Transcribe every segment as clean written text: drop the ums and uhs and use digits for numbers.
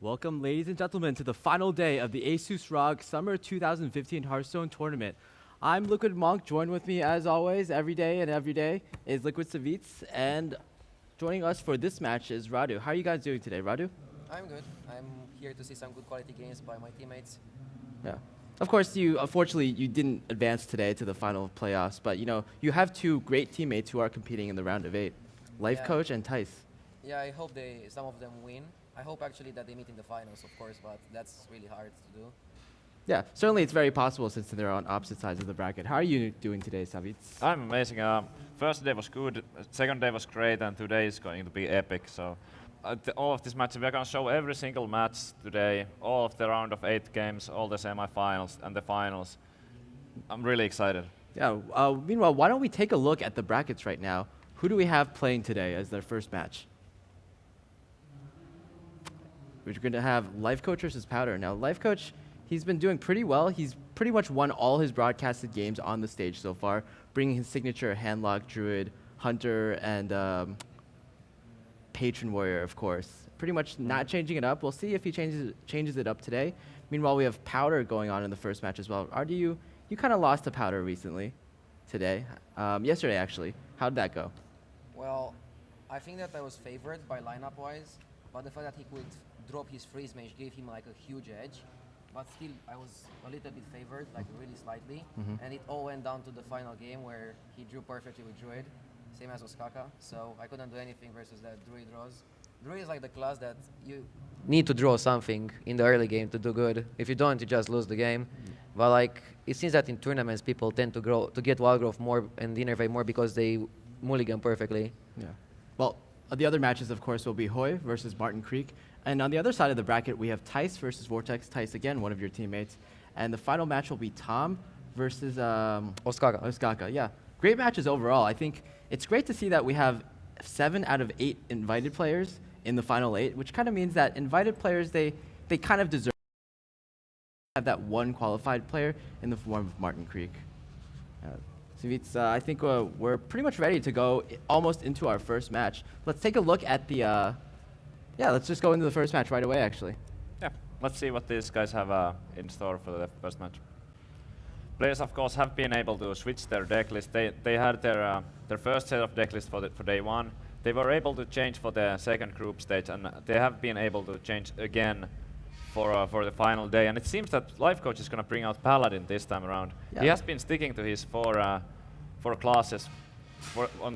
Welcome, ladies and gentlemen, to the final day of the ASUS ROG Summer 2015 Hearthstone Tournament. I'm Liquid Monk. Joined with me, as always, every day is Liquid Savitz, and joining us for this match is Radu. How are you guys doing today, Radu? I'm good. I'm here to see some good quality games by my teammates. Yeah. Of course, unfortunately you didn't advance today to the final playoffs, but you have two great teammates who are competing in the round of 8, Lifecoach and Tice. Yeah, I hope some of them win. I hope actually that they meet in the finals, of course, but that's really hard to do. Yeah, certainly it's very possible since they're on opposite sides of the bracket. How are you doing today, Savitz? I'm amazing. First day was good, second day was great, and today is going to be epic. So all of these matches, we're going to show every single match today, all of the round of 8 games, all the semifinals and the finals. I'm really excited. Yeah. Meanwhile, why don't we take a look at the brackets right now? Who do we have playing today as their first match? We're going to have Lifecoach versus Powder. Now, Lifecoach, he's been doing pretty well. He's pretty much won all his broadcasted games on the stage so far, bringing his signature Handlock, Druid, Hunter, and Patron Warrior, of course. Pretty much not changing it up. We'll see if he changes it up today. Meanwhile, we have Powder going on in the first match as well. You kind of lost to Powder recently, today. Yesterday, actually. How did that go? Well, I think that I was favored by lineup-wise, but the fact that he could drop his freeze mage gave him like a huge edge. But still, I was a little bit favored, like really slightly. And it all went down to the final game where he drew perfectly with Druid, same as Osaka. So I couldn't do anything versus that Druid draws. Druid is like the class that you need to draw something in the early game to do good. If you don't, you just lose the game. But like, it seems that in tournaments, people tend to get wild growth more and innervate more because they mulligan perfectly. Yeah. Well, the other matches, of course, will be Hoy versus Martin Creek. And on the other side of the bracket, we have Tice versus Vortex. Tice, again, one of your teammates. And the final match will be Tom versus Osaka. Osaka, yeah. Great matches overall. I think it's great to see that we have 7 out of 8 invited players in the final 8, which kind of means that invited players, they kind of deserve to have that one qualified player in the form of Martin Creek. Savitz, I think we're pretty much ready to go almost into our first match. Let's take a look at the... let's just go into the first match right away, actually. Yeah, let's see what these guys have in store for the first match. Players, of course, have been able to switch their deck list. They had their first set of deck list for day 1. They were able to change for the second group stage, and they have been able to change again for the final day. And it seems that Lifecoach is going to bring out Paladin this time around. Yeah. He has been sticking to his four classes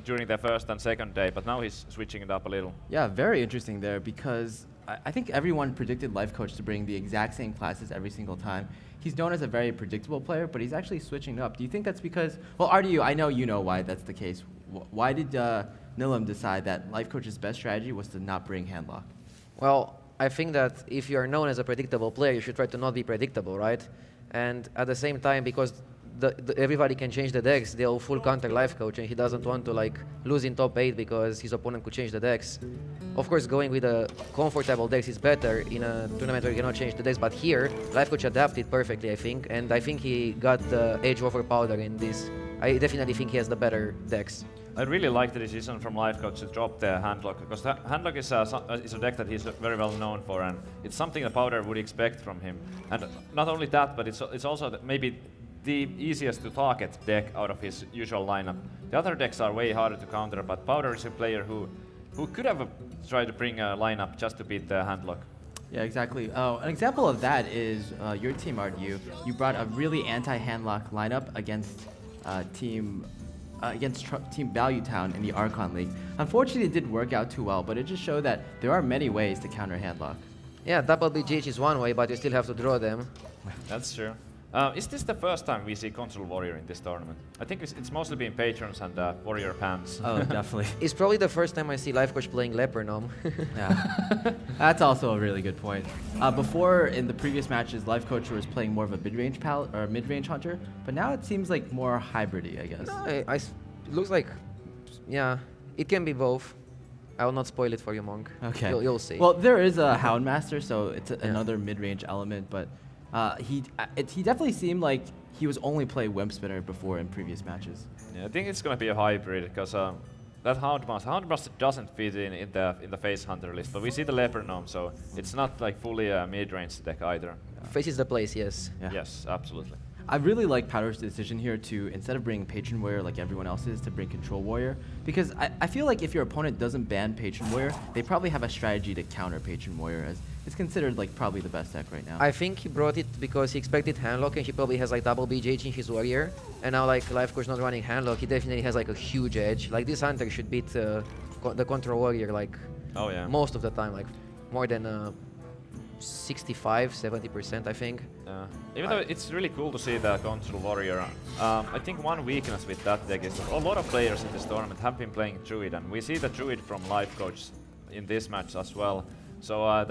during the first and second day, but now he's switching it up a little. Yeah, very interesting there, because I think everyone predicted Lifecoach to bring the exact same classes every single time. He's known as a very predictable player, but he's actually switching up. Do you think that's because, well, RDU, I know you know why that's the case. Why did Nilam decide that Lifecoach's best strategy was to not bring Handlock? Well, I think that if you are known as a predictable player, you should try to not be predictable, right? And at the same time, because everybody can change the decks, they'll full counter Lifecoach, and he doesn't want to like lose in top 8 because his opponent could change the decks. Of course, going with a comfortable decks is better in a tournament where you cannot change the decks, but here, Lifecoach adapted perfectly, I think, and I think he got the edge over Powder in this. I definitely think he has the better decks. I really like the decision from Lifecoach to drop the Handlock, because Handlock is a deck that he's very well known for, and it's something that Powder would expect from him. And not only that, but it's also maybe the easiest to target deck out of his usual lineup. The other decks are way harder to counter, but Powder is a player who could have tried to bring a lineup just to beat the Handlock. Yeah, exactly. An example of that is your team, RDU. You brought a really anti-Handlock lineup against Team Value Town in the Archon League. Unfortunately, it didn't work out too well, but it just showed that there are many ways to counter Handlock. Yeah, double BGH is one way, but you still have to draw them. That's true. Is this the first time we see Console Warrior in this tournament? I think it's mostly been Patrons and Warrior Pants. Oh, definitely. It's probably the first time I see Lifecoach playing Leper Gnome. Yeah, that's also a really good point. Before, in the previous matches, Lifecoach was playing more of a mid-range hunter, but now it seems like more hybridy, I guess. No, it looks like, yeah, it can be both. I will not spoil it for you, Monk. Okay. You'll see. Well, there is a Houndmaster, so it's another mid-range element, but he definitely seemed like he was only playing Wimp Spinner before in previous matches. Yeah, I think it's going to be a hybrid, because that Houndmaster doesn't fit in the Face Hunter list, but we see the Leper Gnome, so it's not like fully a mid-range deck either. Face is the place, yes. Yeah. Yes, absolutely. I really like Powder's decision here to, instead of bringing Patron Warrior like everyone else is, to bring Control Warrior. Because I feel like if your opponent doesn't ban Patron Warrior, they probably have a strategy to counter Patron Warrior, as it's considered like probably the best deck right now. I think he brought it because he expected handlock and he probably has like double BGH in his warrior. And now like Lifecoach not running handlock, he definitely has like a huge edge. Like this hunter should beat the control warrior like Oh yeah. most of the time, like more than 65, 70% I think. Even though it's really cool to see the Control Warrior, I think one weakness with that deck is that a lot of players in this tournament have been playing Druid, and we see the Druid from Lifecoach in this match as well. So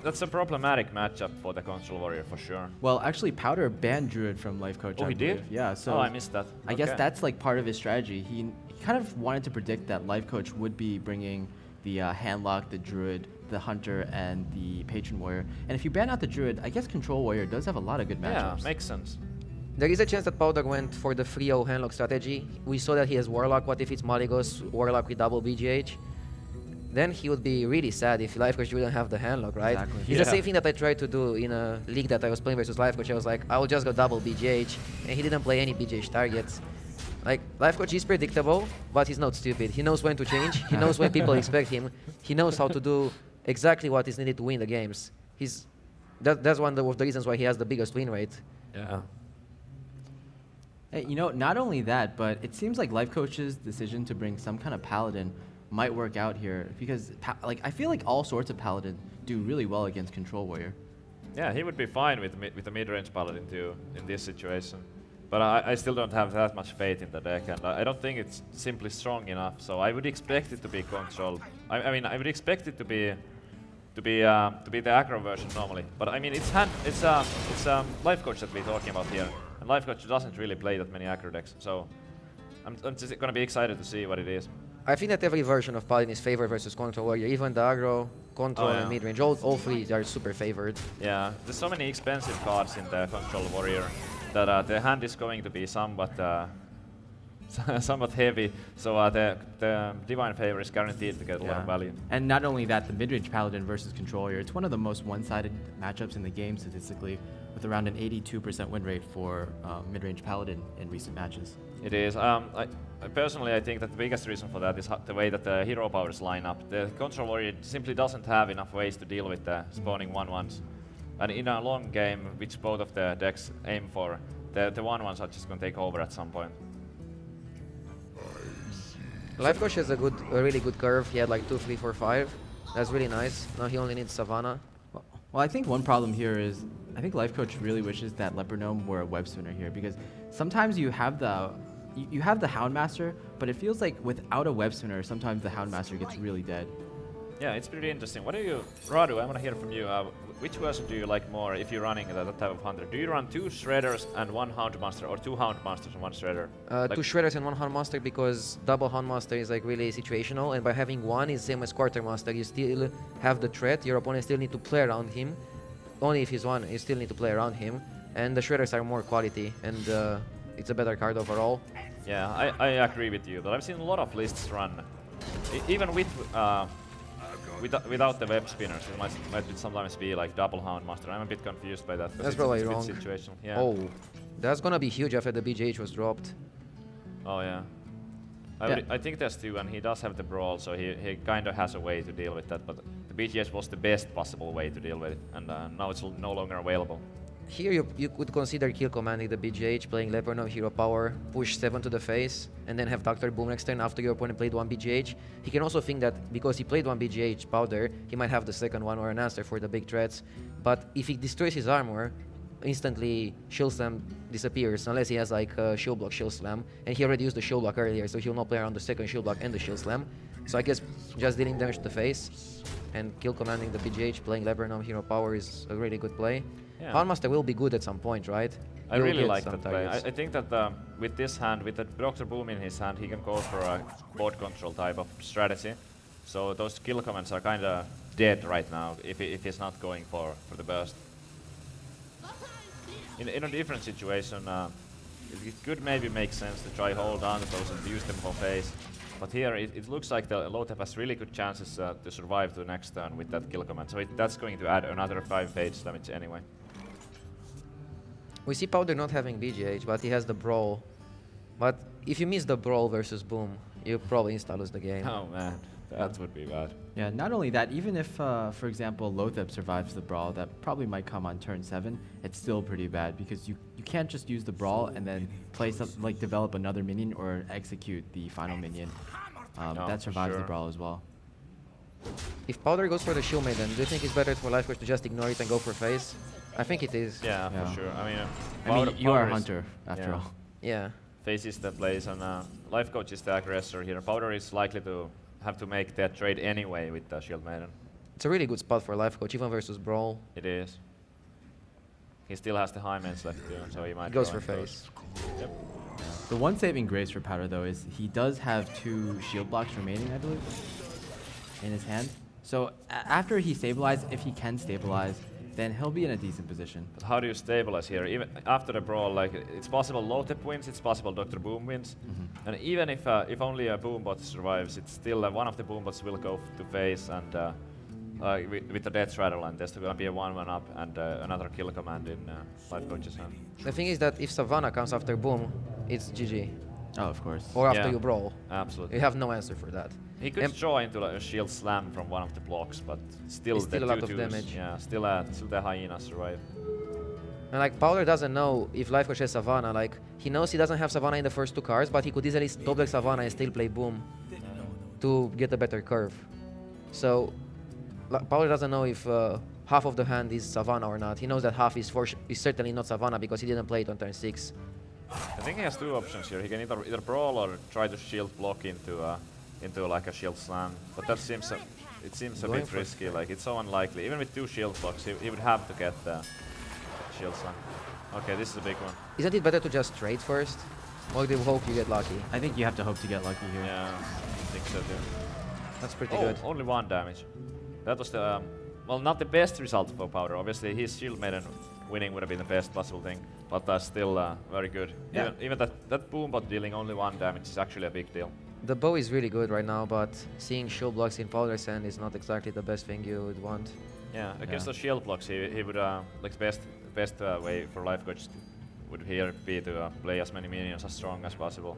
that's a problematic matchup for the Control Warrior for sure. Well, actually, Powder banned Druid from Lifecoach. Oh, I he believe. did? Yeah, so Oh, I missed that. I guess Okay. that's like part of his strategy. He kind of wanted to predict that Lifecoach would be bringing the Handlock, the Druid, the Hunter, and the Patron Warrior. And if you ban out the Druid, I guess Control Warrior does have a lot of good matchups. Yeah, makes sense. There is a chance that Powder went for the 3-0 handlock strategy. We saw that he has Warlock. What if it's Maligos Warlock with double BGH? Then he would be really sad if Lifecoach wouldn't have the handlock, right? Exactly. It's the Yeah. same thing that I tried to do in a league that I was playing versus Lifecoach. I was like, I will just go double BGH, and he didn't play any BGH targets. Like, Lifecoach is predictable, but he's not stupid. He knows when to change. He knows when people expect him. He knows how to do exactly what is needed to win the games. That's one of the reasons why he has the biggest win rate. Yeah. Hey, you know, not only that, but it seems like Lifecoach's decision to bring some kind of Paladin might work out here, because like I feel like all sorts of Paladin do really well against Control Warrior. Yeah, he would be fine with the mid-range Paladin too in this situation. But I still don't have that much faith in the deck, and I don't think it's simply strong enough. So I would expect it to be controlled. I mean, I would expect it to be the aggro version normally. But I mean, it's Lifecoach that we're talking about here, and Lifecoach doesn't really play that many aggro decks. So I'm just gonna be excited to see what it is. I think that every version of Paladin is favored versus Control Warrior. Even the aggro, Control, Oh, yeah. and mid-range, all three are super favored. Yeah, there's so many expensive cards in the Control Warrior that the hand is going to be somewhat somewhat heavy. So the Divine Favor is guaranteed to get a lot of value. And not only that, the mid-range Paladin versus Control Warrior, it's one of the most one-sided matchups in the game statistically, with around an 82% win rate for mid-range Paladin in recent matches. It is. Personally, I think that the biggest reason for that is the way that the hero powers line up. The Control Warrior simply doesn't have enough ways to deal with the spawning 1/1s. And in a long game, which both of the decks aim for, the 1/1s are just going to take over at some point. Lifecoach has a really good curve. He had like 2, 3, 4, 5. That's really nice. Now he only needs Savannah. Well, I think one problem here is I think Lifecoach really wishes that Leper Gnome were a web spinner here, because sometimes you have the Houndmaster, but it feels like without a web spinner, sometimes the Houndmaster gets really dead. Yeah, it's pretty interesting. What do you, Radu? I want to hear from you. Which version do you like more if you're running that type of hunter? Do you run 2 Shredders and 1 Houndmaster, or 2 Houndmasters and 1 Shredder? 2 Shredders and 1 Houndmaster, because double Houndmaster is like really situational, and by having one is same as Quartermaster. You still have the threat. Your opponent still need to play around him. Only if he's one, you still need to play around him. And the Shredders are more quality, and it's a better card overall. Yeah, I agree with you, but I've seen a lot of lists run, even with without the web spinners. It might sometimes be like double Houndmaster. I'm a bit confused by that. That's probably it's wrong. a bit situational. Yeah. Oh, that's gonna be huge after the BGH was dropped. Oh yeah. Yeah. I think there's 2, and he does have the brawl, so he kind of has a way to deal with that. But the BGS was the best possible way to deal with it, and now it's no longer available. Here you could consider kill commanding the BGH, playing Leper Gnome, Hero Power, push 7 to the face, and then have Dr. Boom next turn after your opponent played 1 BGH. He can also think that because he played 1 BGH Powder, he might have the second one or an answer for the big threats. But if he destroys his armor, instantly Shield Slam disappears, unless he has like Shield Block, Shield Slam, and he already used the Shield Block earlier, so he'll not play around the second Shield Block and the Shield Slam. So I guess just dealing damage to the face and kill commanding the BGH, playing Leper Gnome, Hero Power is a really good play. Yeah. Houndmaster will be good at some point, right? I He'll really get like some that play. targets. I think that with this hand, with the Dr. Boom in his hand, he can go for a board control type of strategy. So those kill commands are kind of dead right now if he's not going for the burst. In a different situation, it could maybe make sense to try hold on to those and use them for face. But here it looks like the Lothep has really good chances to survive to the next turn with that kill command. So that's going to add another 5 page damage anyway. We see Powder not having BGH, but he has the Brawl. But if you miss the Brawl versus Boom, you probably insta-lose the game. Oh man, that would be bad. Yeah, not only that, even if, for example, Lothep survives the Brawl, that probably might come on turn 7, it's still pretty bad because you can't just use the Brawl and then play something like develop another minion or execute the final minion. No, that for survives the sure. Brawl as well. If Powder goes for the Shield Maiden, do you think it's better for Lifecoach to just ignore it and go for face? I think it is. Yeah, Yeah. for sure. I mean, You are a Powder is- hunter, after yeah. all. Yeah. Face is the plays, and Lifecoach is the aggressor here. Powder is likely to have to make that trade anyway with the Shield Maiden. It's a really good spot for Lifecoach, even versus Brawl. It is. He still has the high mains left too, so he might He goes go for and face. Yep. The one saving grace for Powder, though, is he does have 2 shield blocks remaining, I believe, in his hand. So after he stabilizes, if he can stabilize, then he'll be in a decent position. But how do you stabilize here? Even after the brawl, like it's possible Lothep wins, it's possible Dr. Boom wins, and even if only a Boombot survives, it's still one of the Boombots will go to face and with the Death Rattle, and there's going to be a 1-1 up and another kill command in Lifecoach's hand. The thing is that if Savannah comes after Boom, it's GG. Oh, of course. Or after Yeah. you Brawl. Absolutely. You have no answer for that. He could And- draw into like, a shield slam from one of the blocks, but still It's the still a lot of 2-2s, damage. Yeah, still the hyena survive. And like Powder doesn't know if Lifecoach has Savannah. Like he knows he doesn't have Savannah in the first 2 cards, but he could easily top deck Savannah and still play Boom to get a better curve. So Powder doesn't know if half of the hand is Savannah or not. He knows that half is is certainly not Savannah because he didn't play it on turn 6. I think he has 2 options here. He can either brawl or try to shield block into like a shield slam, but that seems a Going bit for risky. Like it's so unlikely. Even with 2 shield blocks, he would have to get the shield slam. Okay, this is a big one. Isn't it better to just trade first? Or do you hope you get lucky? I think you have to hope to get lucky here. Yeah, I think so too. That's pretty Oh, good. only 1 damage. That was the well, not the best result for Powder. Obviously, his Shield Maiden winning would have been the best possible thing, but still very good. Yeah. Even that Boombot dealing only 1 damage is actually a big deal. The bow is really good right now, but seeing shield blocks in Powder's hand is not exactly the best thing you would want. Yeah, against Yeah. the shield blocks, he would like best way for Lifecoach would here be to play as many minions as strong as possible.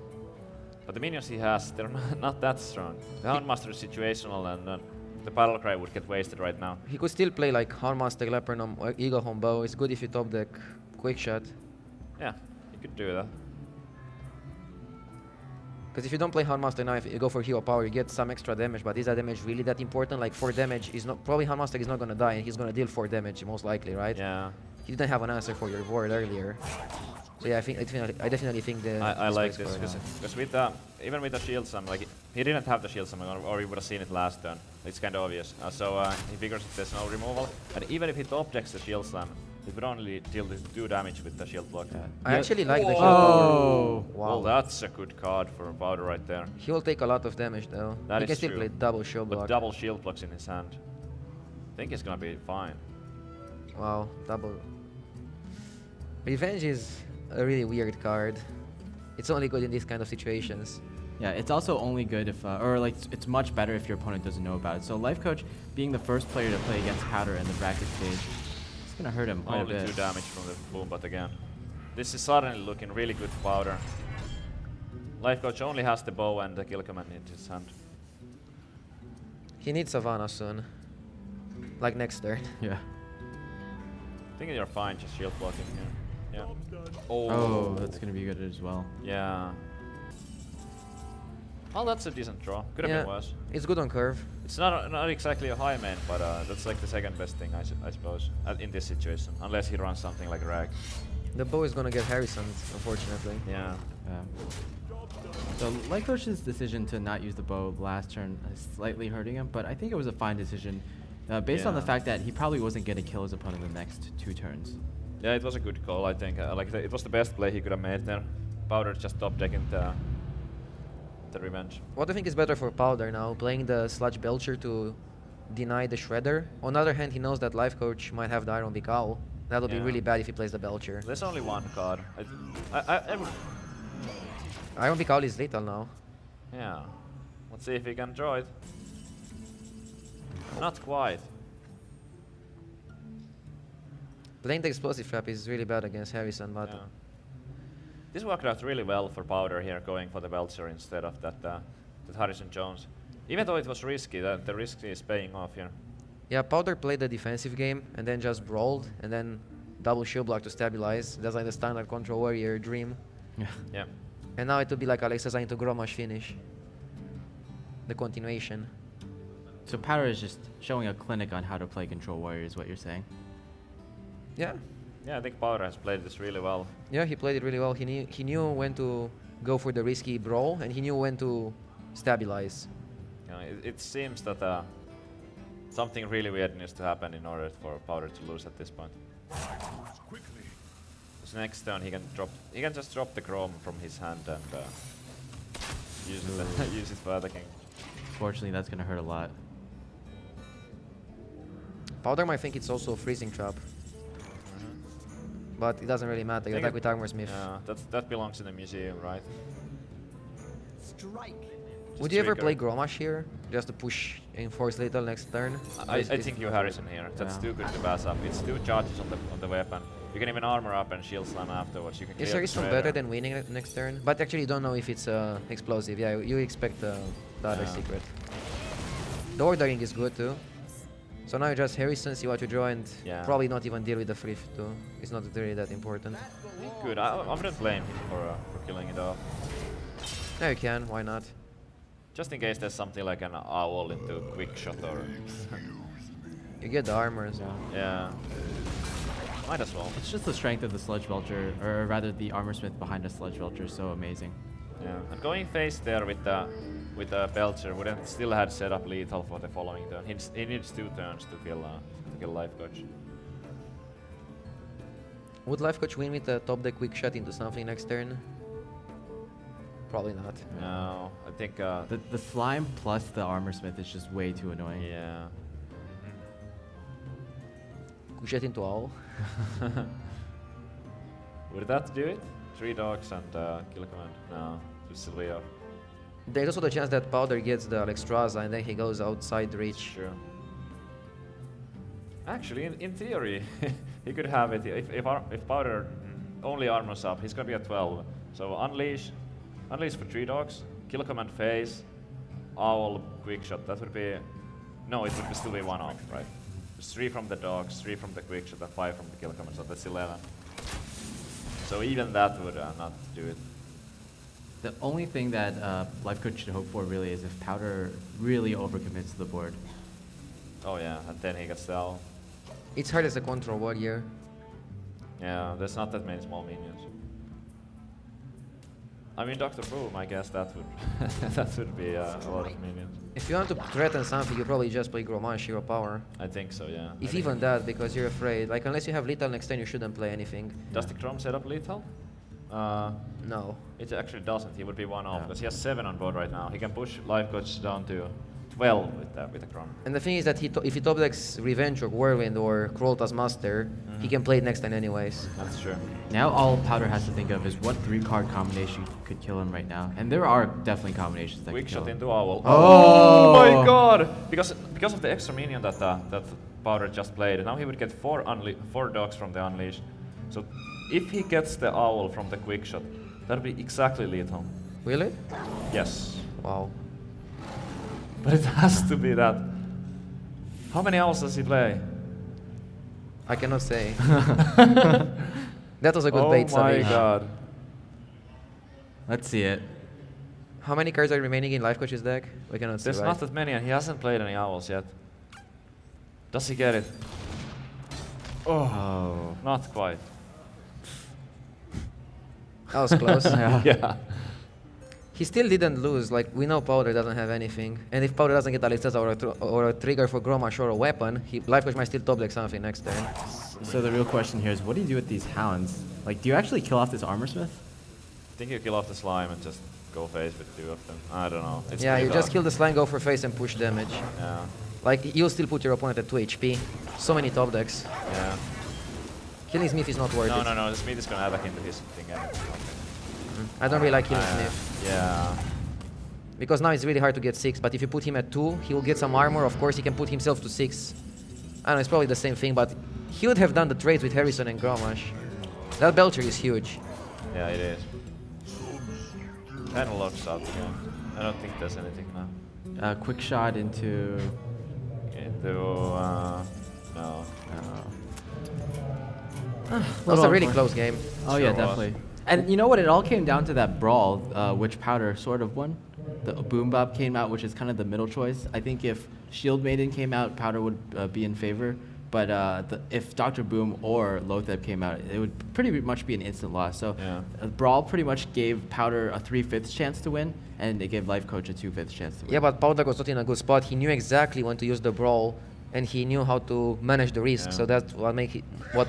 But the minions he has, they're not that strong. The Houndmaster is situational, and the Battle Cry would get wasted right now. He could still play like Houndmaster, Lepernom, or Eagle Home Bow. It's good if you top deck Quick Shot. Yeah, he could do that. Because if you don't play Houndmaster now, if you go for Hero Power, you get some extra damage, but is that damage really that important? Like 4 damage is not, probably Houndmaster is not gonna die and he's gonna deal 4 damage most likely, right? Yeah, He didn't have an answer for your ward earlier. So yeah, I definitely think the I like space this for because with even with the shield sum, like he didn't have the shield sum, or he would have seen it last turn. It's kind of obvious. So he figures that there's no removal, and even if he top decks the shield slam, it would only deal 2 damage with the shield block. I actually like the Whoa. Hero Power. Oh! Well, that's a good card for Powder right there. He will take a lot of damage though. That He can is still true. play double shield With block. double shield blocks in his hand, I think it's gonna be fine. Wow, double. Revenge is a really weird card. It's only good in these kind of situations. Yeah, it's also only good if, or like, it's much better if your opponent doesn't know about it. So Lifecoach, being the first player to play against Powder in the bracket stage, it's gonna hurt him quite Only a 2 bit. damage from the Boombot again. This is suddenly looking really good for Powder. Lifecoach only has the bow and the kill command in his hand. He needs Savannah soon. Like next turn. Yeah. I think you're fine just shield blocking here. Yeah. Oh, that's gonna be good as well. Yeah. Well, that's a decent draw. Could have Yeah. been worse. It's good on curve. It's not exactly a high main, but that's like the second best thing, I suppose, in this situation. Unless he runs something like Rag. The bow is gonna get Harrison, unfortunately. Yeah. Yeah. So Lifecoach's decision to not use the bow last turn is slightly hurting him, but I think it was a fine decision based on the Yeah. fact that he probably wasn't going to kill his opponent in the next 2 turns. Yeah, it was a good call, I think. It was the best play he could have made there. Powder just top decking the revenge. What do you think is better for Powder now? Playing the Sludge Belcher to deny the Shredder? On the other hand, he knows that Lifecoach might have the Iron Beak Owl. That would be Yeah. really bad if he plays the Belcher. There's only 1 card. I would, Iron Beak Owl is lethal now. yeah. Let's see if he can draw it. Not quite. Playing the explosive trap is really bad against Harrison, but Yeah. This worked out really well for Powder here, going for the Belcher instead of that Harrison Jones. Even though it was risky, the risk is paying off here. yeah, Powder played the defensive game and then just brawled and then double shield block to stabilize. That's like the standard Control Warrior dream. Yeah. And now it would be like Alexa's into Gromash finish. The continuation. So Powder is just showing a clinic on how to play Control Warrior is what you're saying. Yeah. Yeah, I think Powder has played this really well. Yeah, he played it really well. He knew when to go for the risky brawl and he knew when to stabilize. It seems that something really weird needs to happen in order for Powder to lose at this point. So next turn he can just drop the Chrome from his hand and use it for attacking. Fortunately, that's going to hurt a lot. Powder might think it's also a freezing trap. But it doesn't really matter. You Think attack it- with Armor Smith. Yeah, that belongs in the museum, right? Would you ever trigger. play Gromash here? Just to push Enforce Little next turn? I think you Harrison here. That's Yeah. too good to pass up. It's 2 charges on the weapon. You can even armor up and shield slam afterwards. You can Is clear the Harrison Shredder. better than winning next turn? But actually you don't know if it's explosive. Yeah, you expect the other Yeah. secret. The ordering is good too. So now you just Harrison, see what you draw, and Yeah. probably not even deal with the thrift too. It's not really that important. Good. I wouldn't blame him for killing it off. Yeah, you can. Why not? Just in case there's something like an owl into quick shot or You get the armors. yeah. Might as well. It's just the strength of the Sludge Belcher, or rather the Armor Smith behind a Sludge Belcher is so amazing. Yeah. And going face there with the Belcher wouldn't still had set up lethal for the following turn. He needs 2 turns to kill Lifecoach. Would Lifecoach win with a top deck quick shot into something next turn? Probably not. No, I think The slime plus the Armor Smith is just way too annoying. yeah. Quick shot into Owl. Would that do it? 3 dogs and kill command? No, it's still way off. There's also the chance that Powder gets the Alexstrasza and then he goes outside reach. True. Actually, in theory, he could have it if Powder only armors up. He's gonna be at 12. So unleash for 3 dogs, kill command phase, owl, quick shot. That would be no, it would still be 1 off, right? Just 3 from the dogs, 3 from the quick shot, and 5 from the kill command. So that's 11. So even that would not do it. The only thing that Lifecoach should hope for really is if Powder really overcommits to the board. Oh yeah, and then he gets the owl. It's hard as a Control Warrior. Yeah, there's not that many small minions. I mean, Dr. Boom, I guess that would that would be a lot of minions. If you want to threaten something, you probably just play Gromash, Hero Power. I think so, yeah. If even that, because you're afraid. Like, unless you have lethal next turn, you shouldn't play anything. Does the Chrome set up lethal? No. It actually doesn't. He would be 1 off Yeah. because he has 7 on board right now. He can push Lifecoach down to 12 with the Chrome. And the thing is that if he top decks Revenge or Whirlwind or Krolta's Master, he can play it next turn anyways. That's true. Now all Powder has to think of is what 3-card combination could kill him right now. And there are definitely combinations that Quick could kill shot him. into Owl. Oh! My god! Because of the extra minion that Powder just played, now he would get 4 dogs from the Unleash. So if he gets the Owl from the quick shot, that would be exactly lethal. Really? Yes. Wow. But it has to be that. How many owls does he play? I cannot say. That was a good Oh bait, my Savage. god. Let's see it. How many cards are remaining in Lifecoach's deck? We cannot see, There's right? not that many and he hasn't played any owls yet. Does he get it? Oh. Not quite. That was close. Yeah. He still didn't lose. Like, we know Powder doesn't have anything. And if Powder doesn't get Alexstrasza or a trigger for Gromash or a weapon, Lifecoach might still top deck something next turn. So the real question here is what do you do with these hounds? Like, do you actually kill off this Armor Smith? I think you kill off the slime and just go face with 2 of them. I don't know. It's Yeah, pretty you just tough. kill the slime, go for face and push damage. Yeah. Like, you'll still put your opponent at 2 HP. So many top decks. Yeah. Killing Smith is not worth it. No. The Smith is gonna attack into his thing. I don't really like killing Uh, Smith. Yeah. because now it's really hard to get 6, but if you put him at 2, he will get some armor. Of course, he can put himself to 6. I don't know, it's probably the same thing, but he would have done the trades with Harrison and Gromash. That Belcher is huge. Yeah, it is. Kind of locks out again. I don't think there's anything now. Quick shot into... No. That was a really close game. Oh Sure yeah, was. definitely. And you know what? It all came down to that brawl, which Powder sort of won. The Boom Bop came out, which is kind of the middle choice. I think if Shield Maiden came out, Powder would be in favor. But if Dr. Boom or Lotheb came out, it would pretty much be an instant loss. So Yeah. Brawl pretty much gave Powder a 3/5 chance to win, and it gave Lifecoach a 2/5 chance to win. Yeah, but Powder was not in a good spot. He knew exactly when to use the brawl, and he knew how to manage the risk. Yeah. So that's what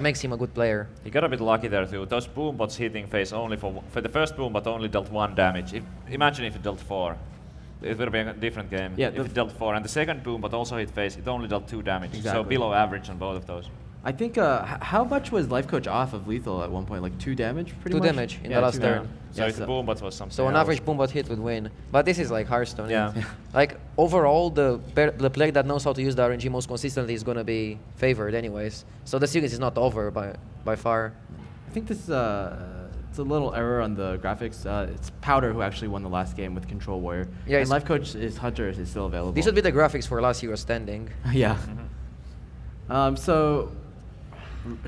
makes him a good player. He got a bit lucky there too. Those boom bots hitting face only for the first boom bot only dealt 1 damage. Imagine if it dealt 4. It would have been a different game. Yeah, if it dealt 4, and the second boom but also hit face, it only dealt 2 damage. Exactly. So below average on both of those. I think how much was Lifecoach off of lethal at one point? Like 2 damage, pretty 2 much. damage in the last 2 turn. damage. So Yeah, if the boom bot was something So an else. average boom bot hit would win. But this is like Hearthstone. Yeah. Like overall, the player that knows how to use the RNG most consistently is gonna be favored anyways. So the series is not over by far. I think this it's a little error on the graphics. It's Powder who actually won the last game with Control Warrior. Yeah, and it's- Lifecoach is Hunter is still available. These would be the graphics for last Hero Standing. Yeah. So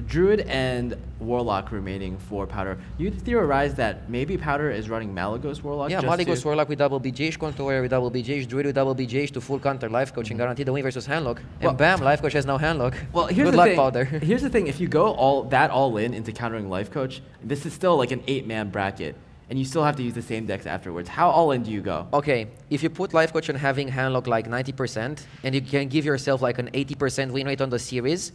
Druid and Warlock remaining for Powder. You theorized that maybe Powder is running Malagos Warlock. Yeah, just Malagos to- Warlock with double BGH, Control Warrior with double BGH, Druid with double BGH to full counter Lifecoach and guarantee the win versus Handlock. Well- And bam, Lifecoach has no Handlock. Well, here's Good the luck, thing. Powder. Here's the thing. If you go all in into countering Lifecoach, this is still like an 8-man bracket, and you still have to use the same decks afterwards. How all in do you go? Okay, if you put Lifecoach on having Handlock like 90%, and you can give yourself like an 80% win rate on the series,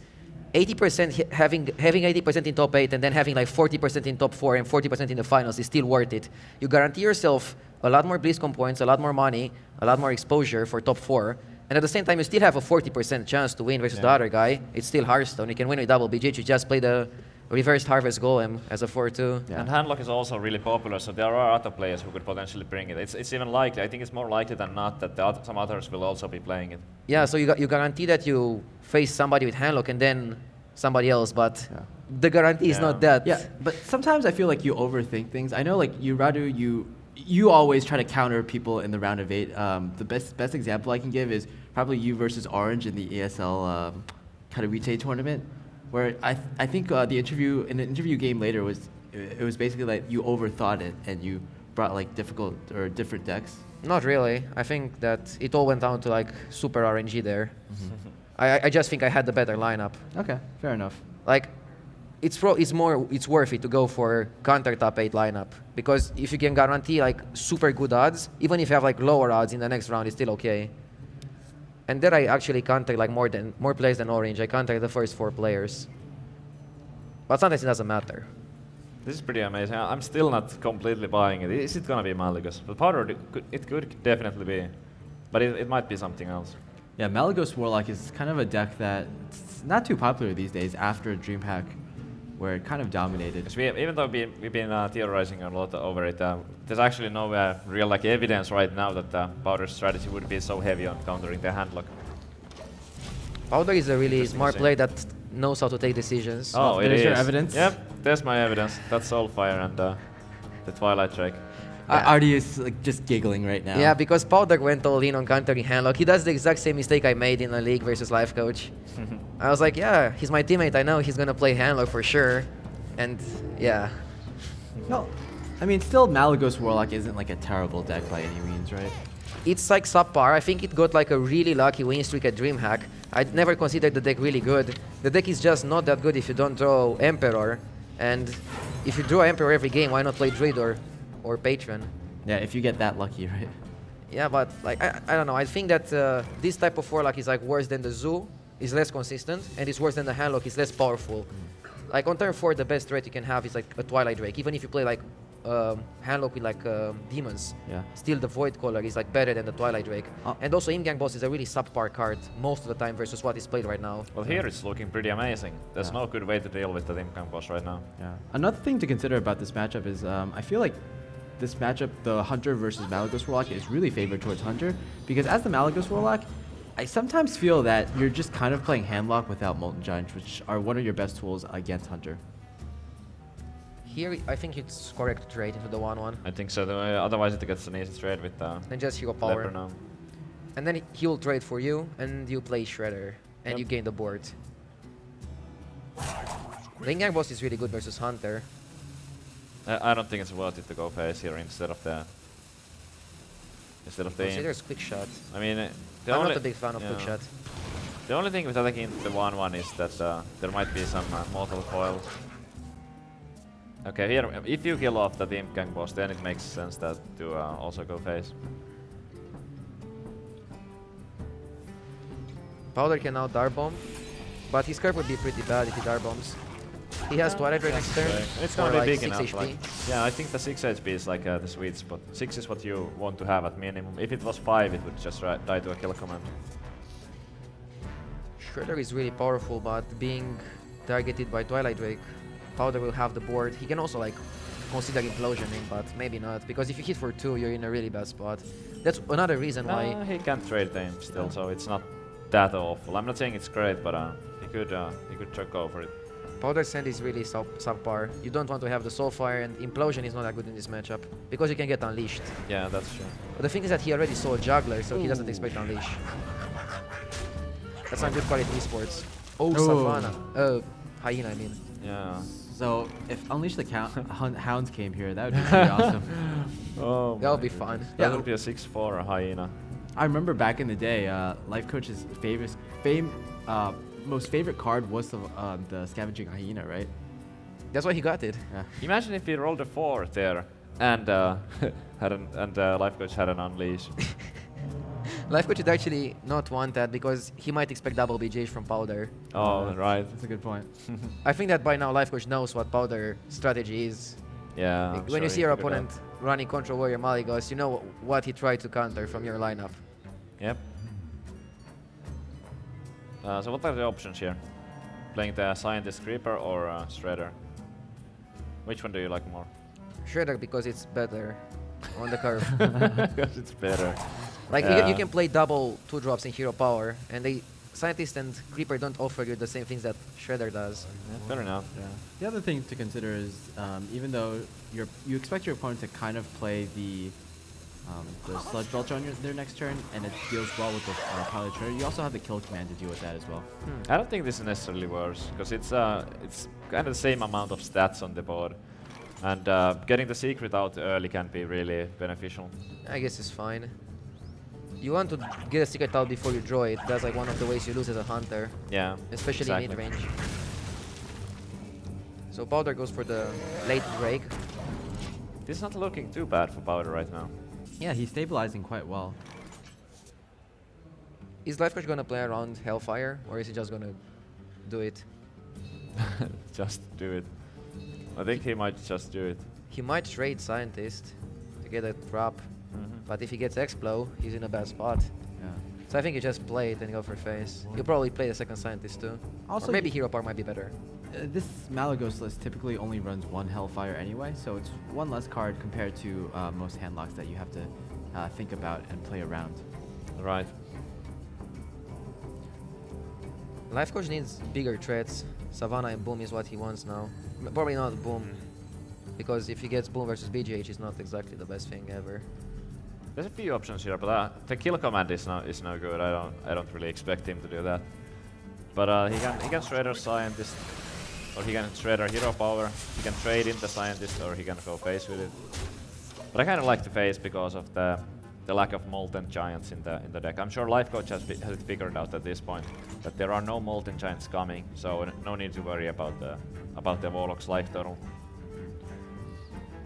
80% having 80% in top 8 and then having like 40% in top 4 and 40% in the finals is still worth it. You guarantee yourself a lot more BlizzCon points, a lot more money, a lot more exposure for top 4, and at the same time you still have a 40% chance to win versus the other guy. It's still Hearthstone. You can win with double BGH. You just play the reversed Harvest Golem as a 4-2. Yeah. And Handlock is also really popular, so there are other players who could potentially bring it. It's even likely, I think it's more likely than not that some others will also be playing it. Yeah, so you guarantee that you face somebody with Handlock and then somebody else, but Yeah. the guarantee is Yeah. not that. Yeah, but sometimes I feel like you overthink things. I know, like you always try to counter people in the round of 8. The best example I can give is probably you versus Orange in the ESL Katowice tournament, where I think the interview game later was basically like you overthought it and you brought like difficult or different decks. Not really. I think that it all went down to like super RNG there. I just think I had the better lineup. Okay, fair enough. Like, it's worth it to go for counter top 8 lineup, because if you can guarantee like super good odds, even if you have like lower odds in the next round, it's still okay. And there I actually counter like more players than Orange. I counter the first 4 players. But sometimes it doesn't matter. This is pretty amazing. I'm still not completely buying it. Is it gonna be Malagos? But Powder, it could definitely be, but it might be something else. Yeah, Malagos Warlock is kind of a deck that's not too popular these days after DreamHack, where it kind of dominated. Because even though we've been theorizing a lot over it, there's actually no real like evidence right now that Powder's strategy would be so heavy on countering the Handlock. Powder is a really Interesting smart to see. player that knows how to take decisions. Oh, it there's is. your evidence? Yep, there's my evidence. That's Soulfire and the Twilight Drake. Artie is like just giggling right now. Yeah, because Powder went all in on countering Handlock. He does the exact same mistake I made in a league versus Lifecoach. I was like, yeah, he's my teammate. I know he's gonna play Handlock for sure. And yeah, No, I mean, still Malagos Warlock isn't like a terrible deck by any means, right? it's like subpar. I think it got like a really lucky win streak at DreamHack. I'd never considered the deck really good. The deck is just not that good if you don't draw Emperor. And if you draw Emperor every game, why not play Druid or Patron? Yeah, if you get that lucky, right? Yeah, but like I don't know. I think that this type of Warlock is like worse than the Zoo, is less consistent, and it's worse than the Handlock, is less powerful. Like on turn 4, the best threat you can have is like a Twilight Drake. Even if you play like Handlock with like demons, Yeah. still the Void Caller is like better than the Twilight Drake. And also in-gang boss is a really subpar card most of the time versus what is played right now. Well, here it's looking pretty amazing. There's Yeah. no good way to deal with the Imkan boss right now. Yeah. Another thing to consider about this matchup is I feel like this matchup, the Hunter versus Malagos Warlock, is really favored towards Hunter, because as the Malagos Warlock, I sometimes feel that you're just kind of playing Handlock without Molten Giants, which are one of your best tools against Hunter. Here, I think it's correct to trade into the 1-1 I think so. Otherwise, it gets an easy trade with and just hero power. Leper now. And then he will trade for you, and you play Shredder, and Yep. you gain the board. The Ingang boss is really good versus Hunter. I don't think it's worth it to go face here instead of the. Considers quick shot. I mean, I'm not a big fan of quick shot. The only thing with attacking the 1-1 is that there might be some mortal coil. Okay, here, if you kill off the Imp Gang boss, then it makes sense that to also go face. Powder can now Dark Bomb, but his curve would be pretty bad if he Dark Bombs. He has Twilight Ray next turn. It's for gonna be like big 6 enough. HP. Like, yeah, I think the 6 HP is like the sweet spot. 6 is what you want to have at minimum. If it was 5, it would just die to a kill command. Shredder is really powerful, but being targeted by Twilight Drake, Powder will have the board. He can also like consider implosioning, but maybe not, because if you hit for 2, you're in a really bad spot. That's another reason why. He can't trade them still, so it's not that awful. I'm not saying it's great, but he could just go for it. Powder Sand is really subpar. You don't want to have the Soulfire, and Implosion is not that good in this matchup, because you can get Unleashed. Yeah, that's true. But the thing is that he already saw a Juggler, so he doesn't expect Unleash. That's some good quality esports. Oh, Savannah. Hyena, I mean. Yeah. So if Unleash the Hounds came here, that would be pretty awesome. Oh, That would be fun. that would be a 6-4 hyena. I remember back in the day, Lifecoach's most favorite card was the Scavenging Hyena, right? That's why he got it. Yeah. Imagine if he rolled a 4 there and Lifecoach had an unleash. Lifecoach would actually not want that because he might expect double BJs from Powder. Oh, right. That's a good point. I think that by now Lifecoach knows what Powder strategy is. Yeah. Like, I'm when you sure see he your figured opponent running Control Warrior Malygos, you know what he tried to counter from your lineup. out. Yep. So what are the options here? Playing the Scientist Creeper or Shredder? Which one do you like more? Shredder because it's better on the curve. Because it's better. Like Yeah. you can play double 2-drops in hero power, and they Scientist and Creeper don't offer you the same things that Shredder does. Yeah, fair enough. Yeah. The other thing to consider is even though you expect your opponent to kind of play the Sludge Belcher on their next turn, and it deals well with the Pilot Shredder, you also have the kill command to deal with that as well. I don't think this is necessarily worse, because it's kind of the same amount of stats on the board. And getting the secret out early can be really beneficial. I guess it's fine. You want to get a secret out before you draw it. That's like one of the ways you lose as a hunter, Yeah. especially exactly. mid-range. So Powder goes for the late Drake. This is not looking too bad for Powder right now. Yeah, he's stabilizing quite well. Is Lifecoach gonna play around Hellfire, or is he just gonna do it? Just do it. I think he might just do it. He might trade Scientist to get a trap, but if he gets Explo, he's in a bad spot. Yeah. So I think you just play it and go for face. You'll probably play the second Scientist too. Also, Or maybe Hero Power might be better. This Malagos list typically only runs one Hellfire anyway, so it's one less card compared to most handlocks that you have to think about and play around. Right. Lifecoach needs bigger threats. Savannah and Boom is what he wants now. Probably not Boom, because if he gets Boom versus BGH, it's not exactly the best thing ever. There's a few options here, but the kill command is no good. I don't really expect him to do that. But he can Shredder Scientist, or he can Shredder Hero Power. He can trade in the Scientist, or he can go face with it. But I kind of like the face because of the lack of Molten Giants in the deck. I'm sure Lifecoach has it figured out at this point that there are no Molten Giants coming, so no need to worry about the Warlock's life total.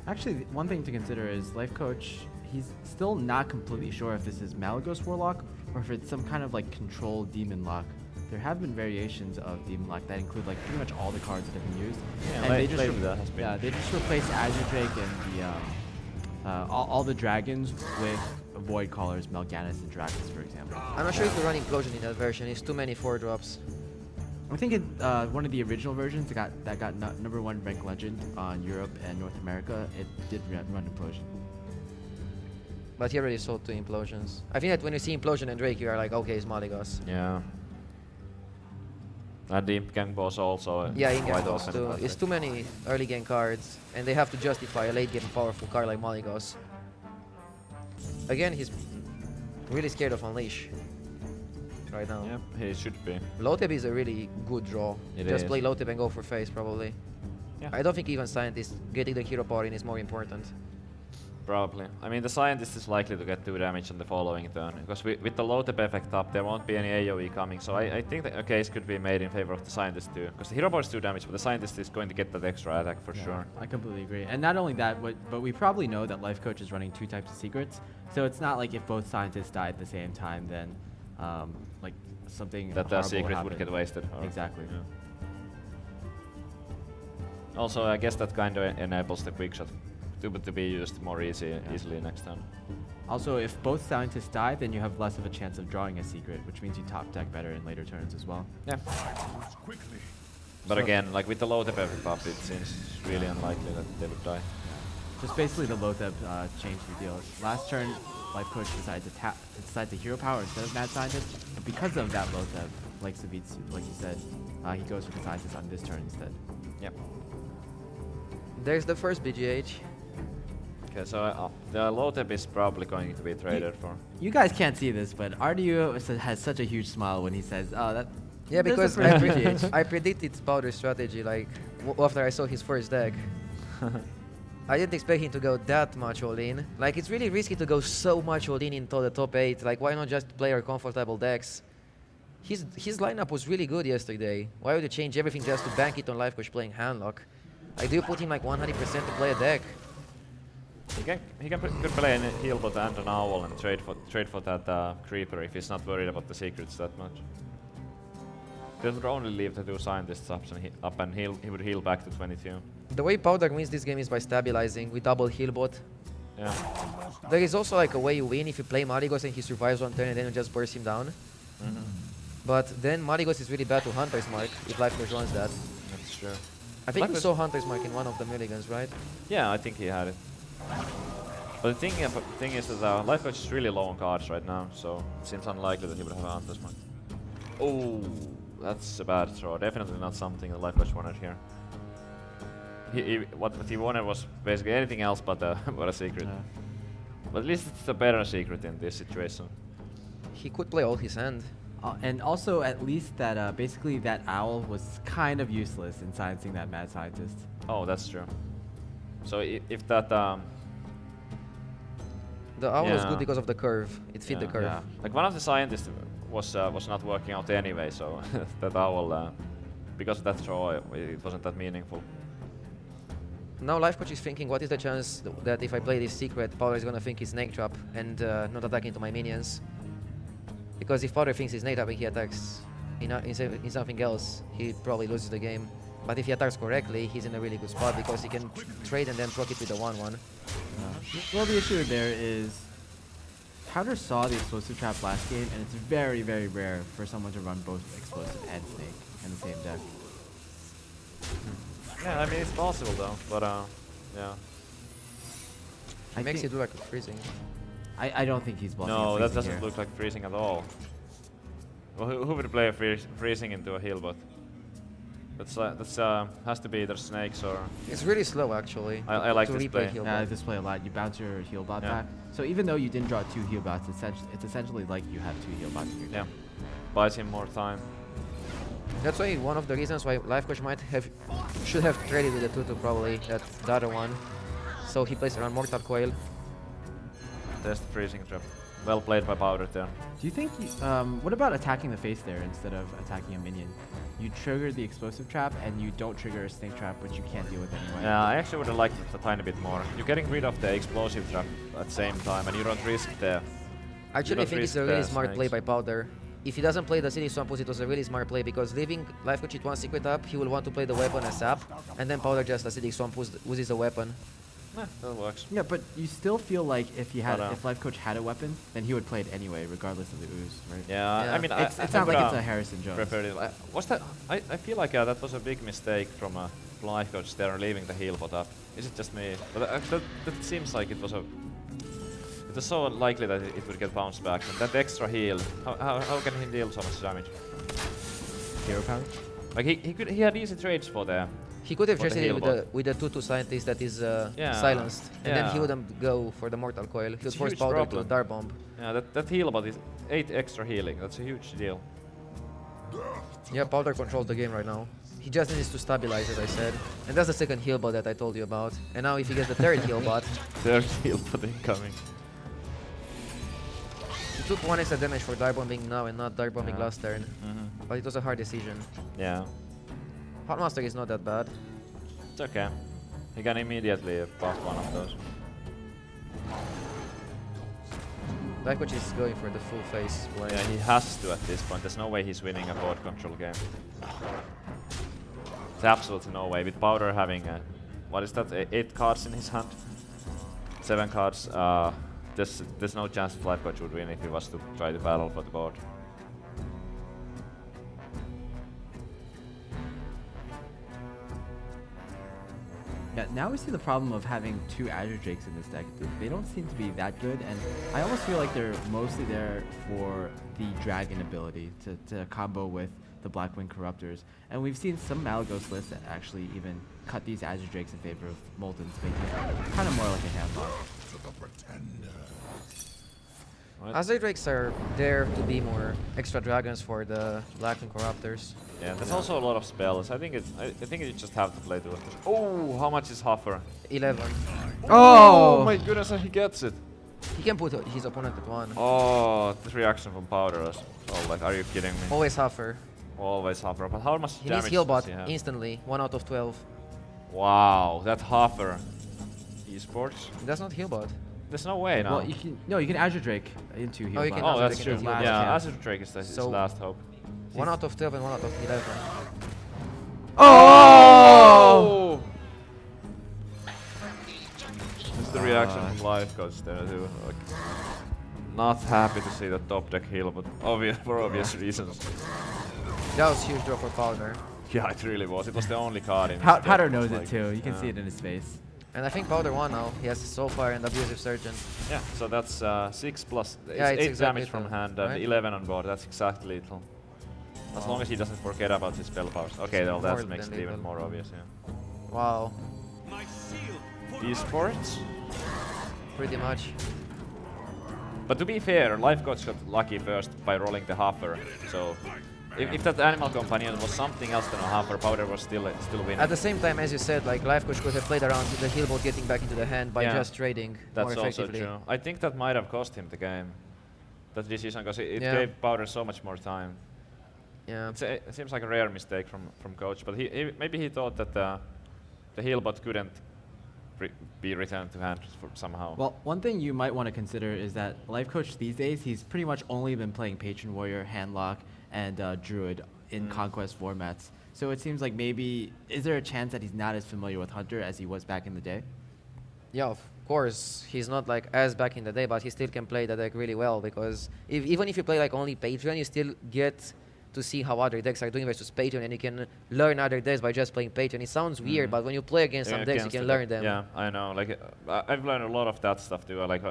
Actually, one thing to consider is Lifecoach, he's still not completely sure if this is Malagos Warlock or if it's some kind of like control Demon Lock. There have been variations of Demon Lock that include like pretty much all the cards that have been used. Yeah, and they just replace Azure Drake and the all the dragons with Void Callers, Melganis, and Dragons, for example. I'm not sure if you run Implosion in that version. It's too many 4-drops. I think it, one of the original versions that got number 1 ranked legend on Europe and North America, it did run Implosion. But he already sold 2 Implosions. I think that when you see Implosion and Drake, you are like, okay, it's Malygos. Yeah. And the Imp Gang boss also. Yeah, in-game quite boss often. too. It's too many early game cards, and they have to justify a late game powerful card like Malygos. Again, he's really scared of Unleash right now. Yeah, he should be. Loteb is a really good draw. It Just is. play Loteb and go for face probably. Yeah. I don't think even Scientist getting the hero power in is more important. Probably. I mean, the Scientist is likely to get 2 damage on the following turn, because with the Lotep effect up, there won't be any AoE coming, so I think that a case could be made in favor of the Scientist too, because the hero power is 2 damage, but the Scientist is going to get that extra attack for sure. I completely agree. And not only that, but we probably know that Lifecoach is running 2 types of secrets, so it's not like if both scientists die at the same time, then like something That the horrible secret happen. would get wasted. or- Exactly. yeah. Also, I guess that kind of enables the quick shot to be used more easily next turn. Also, if both scientists die, then you have less of a chance of drawing a secret, which means you top deck better in later turns as well. Yeah. But So- again, like with the Lotep effect up, it seems really unlikely that they would die. Just basically the Lotheb changed the deal. Last turn, Lifecoach decided to hero power instead of Mad Scientist, but because of that Lotheb, like Savitz, like you said, he goes for the Scientist on this turn instead. Yep. There's the first BGH. Okay, so the Lotep is probably going to be traded for. You guys can't see this, but RDU has such a huge smile when he says, "Oh, that." Yeah, there's the because first BGH." I predicted Powder's strategy like after I saw his first deck. I didn't expect him to go that much all in. Like, it's really risky to go so much all in into the top 8. Like, why not just play our comfortable decks? His lineup was really good yesterday. Why would you change everything just to bank it on Lifecoach playing Handlock? Like, do you put him like 100% to play a deck? He could play a Healbot and an Owl and trade for that Creeper if he's not worried about the secrets that much. They would only leave the 2 Scientists up and he would heal back to 22. The way Powder wins this game is by stabilizing with double Healbot. Yeah. There is also like a way you win if you play Malygos and he survives one turn and then you just burst him down. But then Malygos is really bad to Hunter's Mark if Lifecoach runs that. That's true. I think we Lifecoach- saw Hunter's Mark in one of the mulligans, right? Yeah, I think he had it. But the thing is that Lifecoach is really low on cards right now, so it seems unlikely that he would have a Hunter's Mark. Oh, that's a bad throw. Definitely not something that Lifecoach wanted here. What he wanted was basically anything else but a secret. Yeah. But at least it's a better secret in this situation. He could play all his hand. And also, at least that basically that Owl was kind of useless in silencing that Mad Scientist. Oh, that's true. So if that The owl was Yeah. good because of the curve. It fit the Yeah. curve. Yeah. like one of the scientists was not working out anyway, so that Owl because of that throw it wasn't that meaningful. Now Lifecoach is thinking, what is the chance that if I play this secret, Powder is gonna think it's Snake Trap and not attack into my minions? Because if Powder thinks it's Snake Trap and he attacks in something else, he probably loses the game. But if he attacks correctly, he's in a really good spot because he can trade and then proc it with a 1-1. Well, the issue there is Powder saw the explosive trap last game, and it's very, very rare for someone to run both explosive and snake in the same deck. Yeah, I mean it's possible though, but yeah. It makes it look like freezing. I don't think he's bluffing. No, a that freezing doesn't here. look like freezing at all. Well, who would play a freezing into a healbot? That's has to be either snakes or. It's really slow actually. I like to this replay play. heal Yeah, I bot. just play a lot. You bounce your heal bot Yeah. back. So even though you didn't draw 2 heal bots, it's essentially like you have 2 heal bots in your Yeah, deck. buys him more time. That's why one of the reasons why Lifecoach should have traded with the Tutu probably, that the other one. So he plays around Mortar Coil. There's the freezing trap. Well played by Powder there. Do you think, what about attacking the face there instead of attacking a minion? You trigger the explosive trap and you don't trigger a snake trap, which you can't deal with anyway. Yeah, I actually would have liked it a tiny bit more. You're getting rid of the explosive trap at the same time, and you don't risk the. I actually don't think it's risk a really the smart play snakes. by Powder. If he doesn't play the City Swampus, it was a really smart play because leaving Lifecoach with 1 secret up, he will want to play the weapon as sap, and then Powder just Acidic Swampus uses the weapon. That works. Yeah, but you still feel like if if Lifecoach had a weapon, then he would play it anyway, regardless of the ooze, right? Yeah, Yeah. I mean, It's not like it's a Harrison Jones. preferred it. Was that? I feel like that was a big mistake from Lifecoach there leaving the heal bot up. Is it just me? But that seems like it was a. It was so unlikely that it would get bounced back. And that extra heal, how can he deal so much damage? Hero power? Like he had easy trades for there. He could have For the just ended heal with the 2-2 scientist that is Yeah. silenced, and then he Yeah. wouldn't go for the mortal coil. He would It's a force huge powder to problem. dart bomb. Yeah, that heal bot is 8 extra healing. That's a huge deal. Yeah, powder controls the game right now. He just needs to stabilize, as I said, and that's the second heal bot that I told you about. And now if he gets the third heal bot, Third heal bot incoming. he took 1 extra damage for dart bombing now and not dart bombing Yeah. last turn. But it was a hard decision. Yeah, Hotmaster is not that bad. it's okay. He can immediately buff one of those. Lifecoach is going for the full face play. Yeah, he has to at this point. There's no way he's winning a board control game. There's absolutely no way. With Powder having, what is that, 8 cards in his hand? 7 cards. There's no chance that Lifecoach would win if he was to try to battle for the board. Yeah, now we see the problem of having 2 Azure Drakes in this deck. They don't seem to be that good, and I almost feel like they're mostly there for the Dragon ability to combo with the Blackwing Corruptors. And we've seen some Malagos lists that actually even cut these Azure Drakes in favor of Moltens, making it kind of more like a handlock. Right? Azure Drakes are there to be more extra dragons for the Blackwing Corruptors. Yeah, there's also a lot of spells. I think you just have to play to it. Oh, how much is Huffer? 11. Oh! my goodness, and he gets it. He can put his opponent at 1. Oh, this reaction from Powder is, oh, like, are you kidding me? Always Huffer. Always Huffer. But how much He damage needs heal does bot he have? instantly. 1 out of 12. Wow, that Huffer. Esports? That's not heal bot. There's no way now. Well, you can Azure Drake into heal. Oh, you bot. can Oh, Azure that's Drake true. into heal bot. Yeah, chance. Azure Drake is his So- last hope. 1 out of 12 and 1 out of 11. Oh! This is the reaction from Lifecoach there too. Like, not happy to see the top deck heal, but for obvious reasons. That was huge draw for Powder. Yeah, it really was. It was the only card in his Powder deck. knows Like, it too. You can yeah. see it in his face. And I think Powder won now. He has Soulfire and Abusive Surgeon. Yeah, so that's 6 plus. Yeah, it's 8 exactly damage from lethal, hand and right? 11 on board. That's exactly lethal. As long as he doesn't forget about his spell powers. Okay, well, more that makes than it even lethal. more obvious, yeah. Wow, Esports? pretty much. But to be fair, Lifecoach got lucky first by rolling the Huffer. So if that animal companion was something else than a Huffer, Powder was still winning. At the same time, as you said, like Lifecoach could have played around the heal bot getting back into the hand by Yeah. just trading That's more also effectively. true. I think that might have cost him the game. That decision, because it Yeah. gave Powder so much more time. Yeah. It seems like a rare mistake from coach, but maybe he thought that the heal bot couldn't be returned to hand somehow. Well, one thing you might want to consider is that Lifecoach these days, he's pretty much only been playing Patron Warrior, Handlock, and Druid in Conquest formats. So it seems like maybe, is there a chance that he's not as familiar with Hunter as he was back in the day? Yeah, of course. He's not like as back in the day, but he still can play the deck really well because even if you play like only Patreon, you still get to see how other decks are doing versus Patreon, and you can learn other decks by just playing Patreon. It sounds weird, but when you play against some decks, you can learn them. Yeah, I know. Like I've learned a lot of that stuff too. Like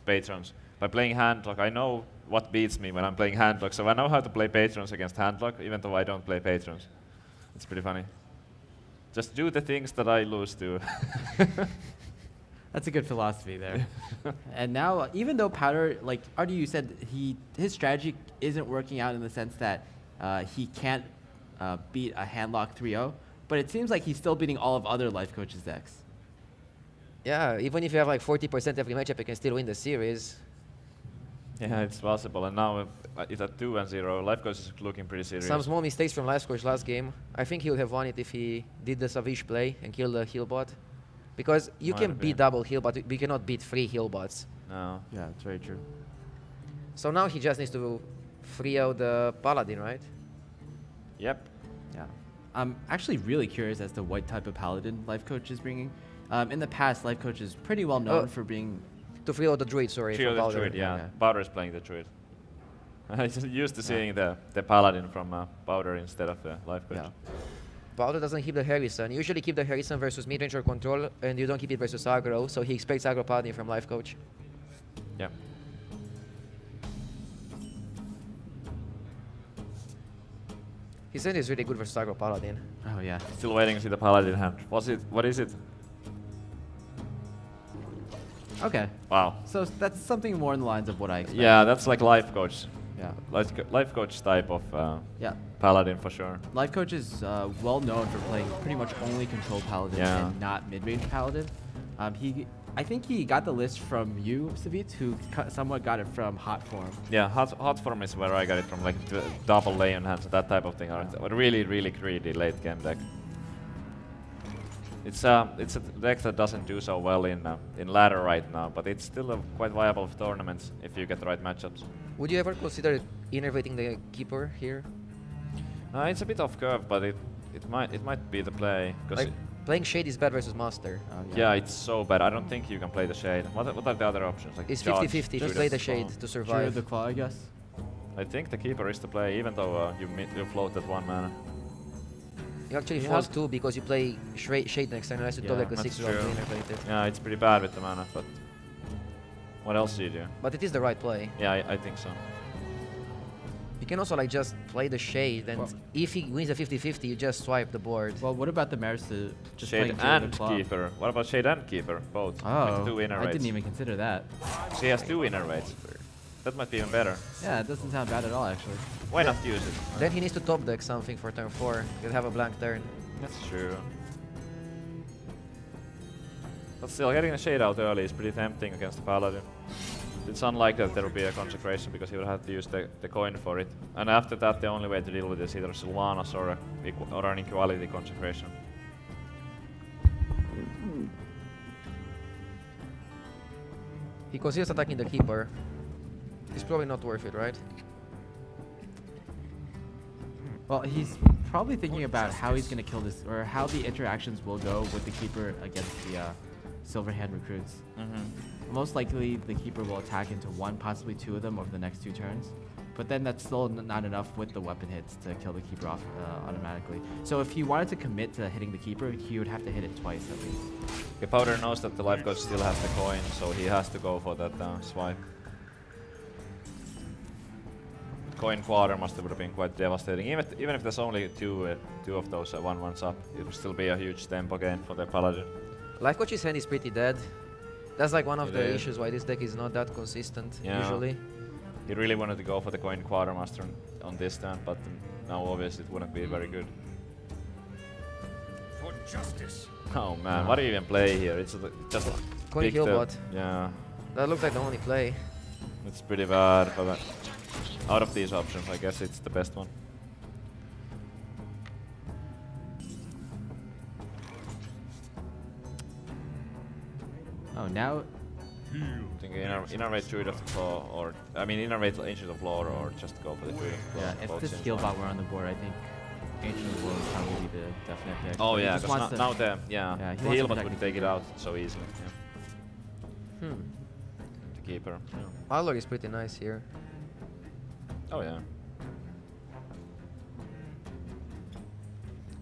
patrons by playing Handlock. I know what beats me when I'm playing Handlock, so I know how to play patrons against Handlock, even though I don't play patrons. It's pretty funny. Just do the things that I lose to. That's a good philosophy there. And now, even though Powder, like Artie, you said his strategy isn't working out in the sense that he can't beat a Handlock 3-0, but it seems like he's still beating all of other Lifecoach's decks. Yeah, even if you have like 40% every matchup, you can still win the series. Yeah, it's possible. And now it's at 2-0. Lifecoach is looking pretty serious. Some small mistakes from Lifecoach last game. I think he would have won it if he did the Savish play and killed the heal bot. Because you Might can have beat been. double heal, but we cannot beat 3 heal bots. No. Yeah, that's very true. So now he just needs to free out the Paladin, right? Yep. Yeah. I'm actually really curious as to what type of Paladin Lifecoach is bringing. In the past, Lifecoach is pretty well known for being. To free out the druid, sorry. Trio from the Powder. druid, yeah. Okay. Powder is playing the druid. I'm used to seeing the paladin from Powder instead of the Lifecoach. Yeah. Powder doesn't keep the Harrison. Usually keep the Harrison versus mid-range or control, and you don't keep it versus aggro, so he expects aggro paladin from Lifecoach. Yeah. His hand is really good versus aggro paladin. Oh yeah. Still waiting to see the paladin hand. What is it? Okay. Wow. So that's something more in the lines of what I expect. Yeah, that's like Lifecoach. Yeah. Lifecoach type of Yeah. paladin for sure. Lifecoach is well known for playing pretty much only control paladin Yeah. and not mid-range paladin. I think he got the list from you, Savit, who somewhat got it from Hot Form. Yeah, hot form is where I got it from, like double Leon hands, that type of thing. Or really greedy late game deck. It's a deck that doesn't do so well in ladder right now, but it's still quite viable for tournaments if you get the right matchups. Would you ever consider innervating the keeper here? It's a bit off curve, but it might be the play. Like, playing Shade is bad versus Master. Yeah, it's so bad. I don't think you can play the Shade. What are the other options? Like It's Charge, 50-50 to Druid play of the the Shade Claw. to Druid survive. the Claw, I guess. I think the keeper is the play, even though you float that 1 mana. You actually He force has- 2 because you play Shade next turn unless you Yeah, top like a that's 6 drop to true. innervate it. Yeah, it's pretty bad with the mana, but what else do you do? But it is the right play. Yeah, I think so. You can also like just play the Shade, and Well- if he wins the 50-50, you just swipe the board. Well, what about the merits to just Shade playing Druid and the Claw? keeper. What about Shade and keeper? Both. Oh, With 2 inner I rates. didn't even consider that. She has 2 inner rates. That might be even better. Yeah, it doesn't sound bad at all, actually. Why not use it? Then he needs to top deck something for turn 4. You'll have a blank turn. That's true. But still, getting a Shade out early is pretty tempting against the Paladin. It's unlikely that there will be a consecration because he will have to use the coin for it. And after that, the only way to deal with this is either Sylvanas or an equality consecration. He considers attacking the keeper. It's probably not worth it, right? Well, he's probably thinking about how he's going to kill this, or how the interactions will go with the keeper against the Silverhand recruits. Most likely, the keeper will attack into 1, possibly 2 of them over the next 2 turns. But then that's still not enough with the weapon hits to kill the keeper off automatically. So if he wanted to commit to hitting the keeper, he would have to hit it twice at least. The Powder knows that the Lifecoach still has the coin, so he has to go for that swipe. Coin quarter must have been quite devastating. Even if there's only two of those 1/1s up, it would still be a huge tempo gain for the Paladin. Lifecoach's hand is pretty dead. That's like one of It the is. issues why this deck is not that consistent Yeah. usually. He really wanted to go for the coin quartermaster on this turn, but now obviously it wouldn't be very good. For justice. Oh man, what do you even play here? It's just Coin pick Killbot. Yeah, That looks like the only play. it's pretty bad, but out of these options, I guess it's the best one. Oh, now I think innervate Druid of the Claw, or I mean innervate Ancient of Lore, or just go for the Druid of the Claw. yeah, if Both this seems skill fine. bot were on the board, I think Ancient of War would probably be the definite pick. Oh He yeah, just because wants to- now the Yeah, he the wants to heal bot protect wouldn't the take it keeper. out so easily. Yeah. Hmm. The keeper. Yeah. Allor is pretty nice here. Oh yeah.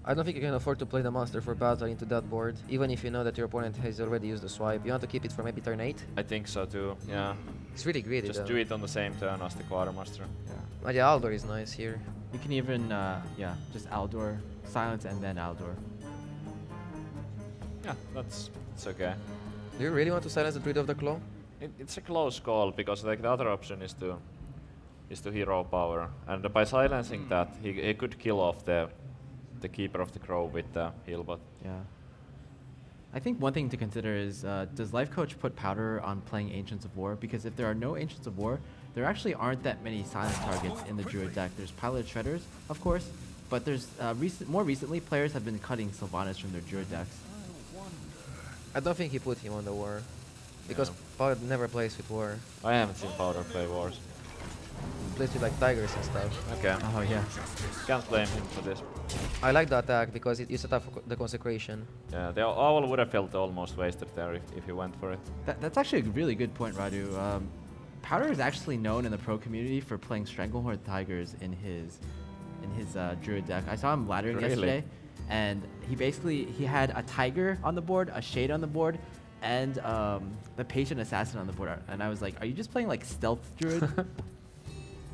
I don't think you can afford to play the monster for battle into that board, even if you know that your opponent has already used the swipe. You want to keep it for maybe turn 8? I think so too. Yeah. It's really greedy Just though. do it on the same turn as the Quartermaster. Yeah. But yeah, Aldor is nice here. You can even, yeah, just Aldor, silence, and then Aldor. Yeah, it's okay. Do you really want to silence the Druid of the Claw? It's a close call because like the other option is to hero power, and by silencing that he could kill off the Keeper of the Crow with the heal bot. Yeah. I think one thing to consider is, does Lifecoach put powder on playing Ancients of War? Because if there are no Ancients of War, there actually aren't that many silence targets in the Druid deck. There's Pilot Shredders, of course, but there's more recently, players have been cutting Sylvanas from their Druid decks. I don't think he put him on the war. Because Yeah. Powder never plays with war. I haven't seen Powder play wars. plays with like tigers and stuff. Okay. Oh yeah. Can't blame him for this. I like the attack because you set up for the consecration. Yeah, the owl would have felt almost wasted there if he went for it. That's actually a really good point, Radu. Powder is actually known in the pro community for playing Stranglehorn Tigers in his Druid deck. I saw him laddering Really? yesterday, and he had a Tiger on the board, a Shade on the board, and the Patient Assassin on the board. And I was like, are you just playing like Stealth Druid?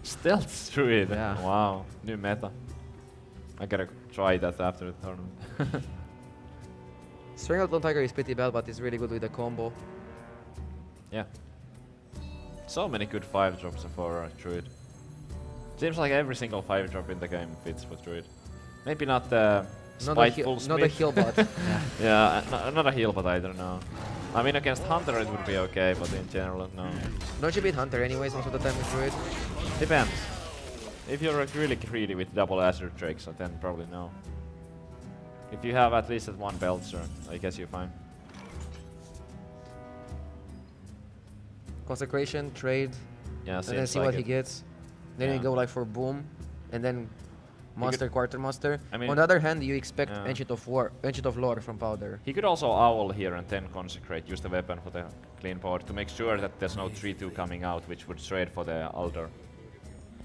Stealth Druid. Yeah. Wow, new meta. I gotta try that after the tournament. Strangleton Tiger is pretty bad, but it's really good with the combo. Yeah. So many good 5-drops for Druid. Seems like every single 5-drop in the game fits for Druid. Maybe not the Spiteful Not a Smith. heal bot. Yeah, not a heal, but I don't know. I mean, against Hunter it would be okay, but in general, no. Don't you beat Hunter anyways most of the time with Druid? Depends. If you're really greedy with double Azure Drakes, then probably no. If you have at least at one Belcher, I guess you're fine. Consecration, trade, Yeah, and then seems see like what it. he gets. Then you Yeah. go like for boom, and then Monster, Quartermaster. I mean, on the other hand, you expect yeah. Ancient of Lore from Powder. He could also owl here and then consecrate, use the weapon for the clean board to make sure that there's no 3-2 coming out, which would trade for the Alder.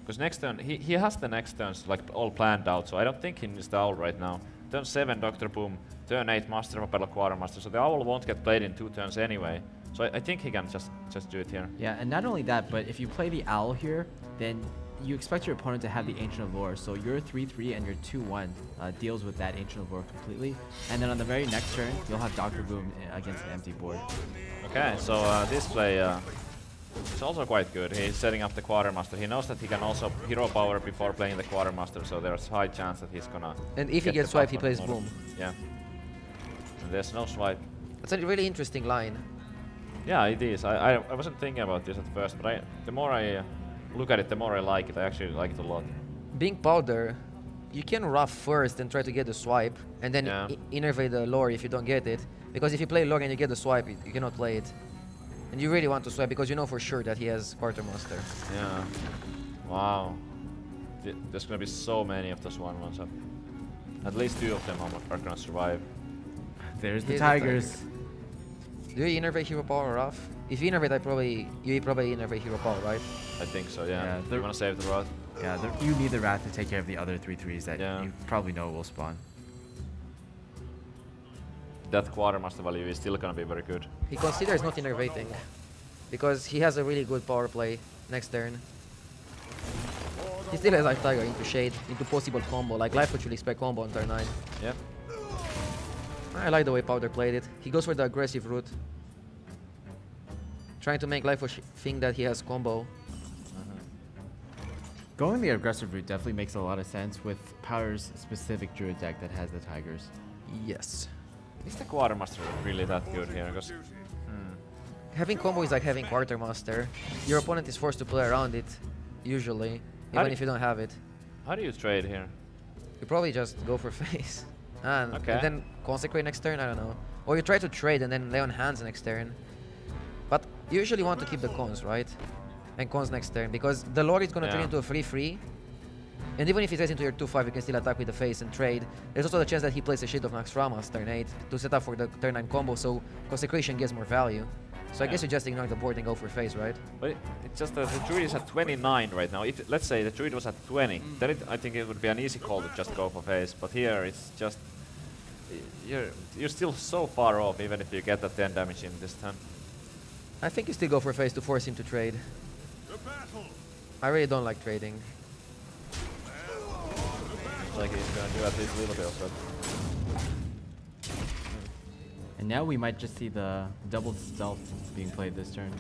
Because next turn, he has the next turns like all planned out, so I don't think he needs the owl right now. Turn 7, Dr. Boom. Turn 8, Master of Apello Quartermaster, so the owl won't get played in 2 turns anyway. So I think he can just do it here. Yeah, and not only that, but if you play the Owl here, then you expect your opponent to have the Ancient of Lore. So your 3-3 and your 2-1 deals with that Ancient of Lore completely. And then on the very next turn, you'll have Dr. Boom against an empty board. Okay, so this play is also quite good. He's setting up the Quartermaster. He knows that he can also hero power before playing the Quartermaster, so there's high chance that he's gonna. And if he get gets the swiped, he buffer plays model. boom. Yeah. And there's no swipe. That's a really interesting line. Yeah, it is. I wasn't thinking about this at first, but the more I look at it, the more I like it. I actually like it a lot. Being Powder, you can rough first and try to get the swipe, and then Yeah. innervate the lore if you don't get it. Because if you play lore and you get the swipe, you cannot play it. And you really want to swipe because you know for sure that he has Quartermaster. Yeah. Wow. There's gonna be so many of those 1-1s up. At least 2 of them are gonna survive. There's the Here's the Tigers. Do you innervate Hero Power or rough? If you innervate, you probably innervate Hero Power, right? I think so, yeah. Yeah, You wanna save the rod? Yeah, you need the Wrath to take care of the other 3-3s that Yeah. you probably know will spawn. That Quartermaster value is still gonna be very good. He considers not innervating because he has a really good power play next turn. He still has Life Tiger into Shade, into possible combo, like Lifecoach will expect combo on turn 9. Yeah. I like the way Powder played it. He goes for the aggressive route. Trying to make Lifecoach think that he has combo. Going the aggressive route definitely makes a lot of sense with Powder's specific Druid deck that has the Tigers. Yes. Is the Quartermaster really that good here? Because Having combo is like having Quartermaster. Your opponent is forced to play around it, usually, even if you don't have it. how do you trade here? You probably just go for face. And Okay. then consecrate next turn, I don't know. Or you try to trade and then lay on hands next turn. But you usually want to keep the cons, right? And cons next turn, because the lore is gonna turn Yeah. into a 3-3. And even if he stays into your 2-5, you can still attack with the face and trade. There's also the chance that he plays a Shade of Naxxramas turn 8 to set up for the turn 9 combo, so consecration gets more value. So I guess Yeah. you just ignore the board and go for face, right? But it's just that the Druid is at 29 right now. If let's say the Druid was at 20, then I think it would be an easy call to just go for face. But here it's just you're still so far off, even if you get that 10 damage in this turn. I think you still go for face to force him to trade. I really don't like trading. Like he's gonna do at least a little bit of it. And now we might just see the double stealth being played this turn.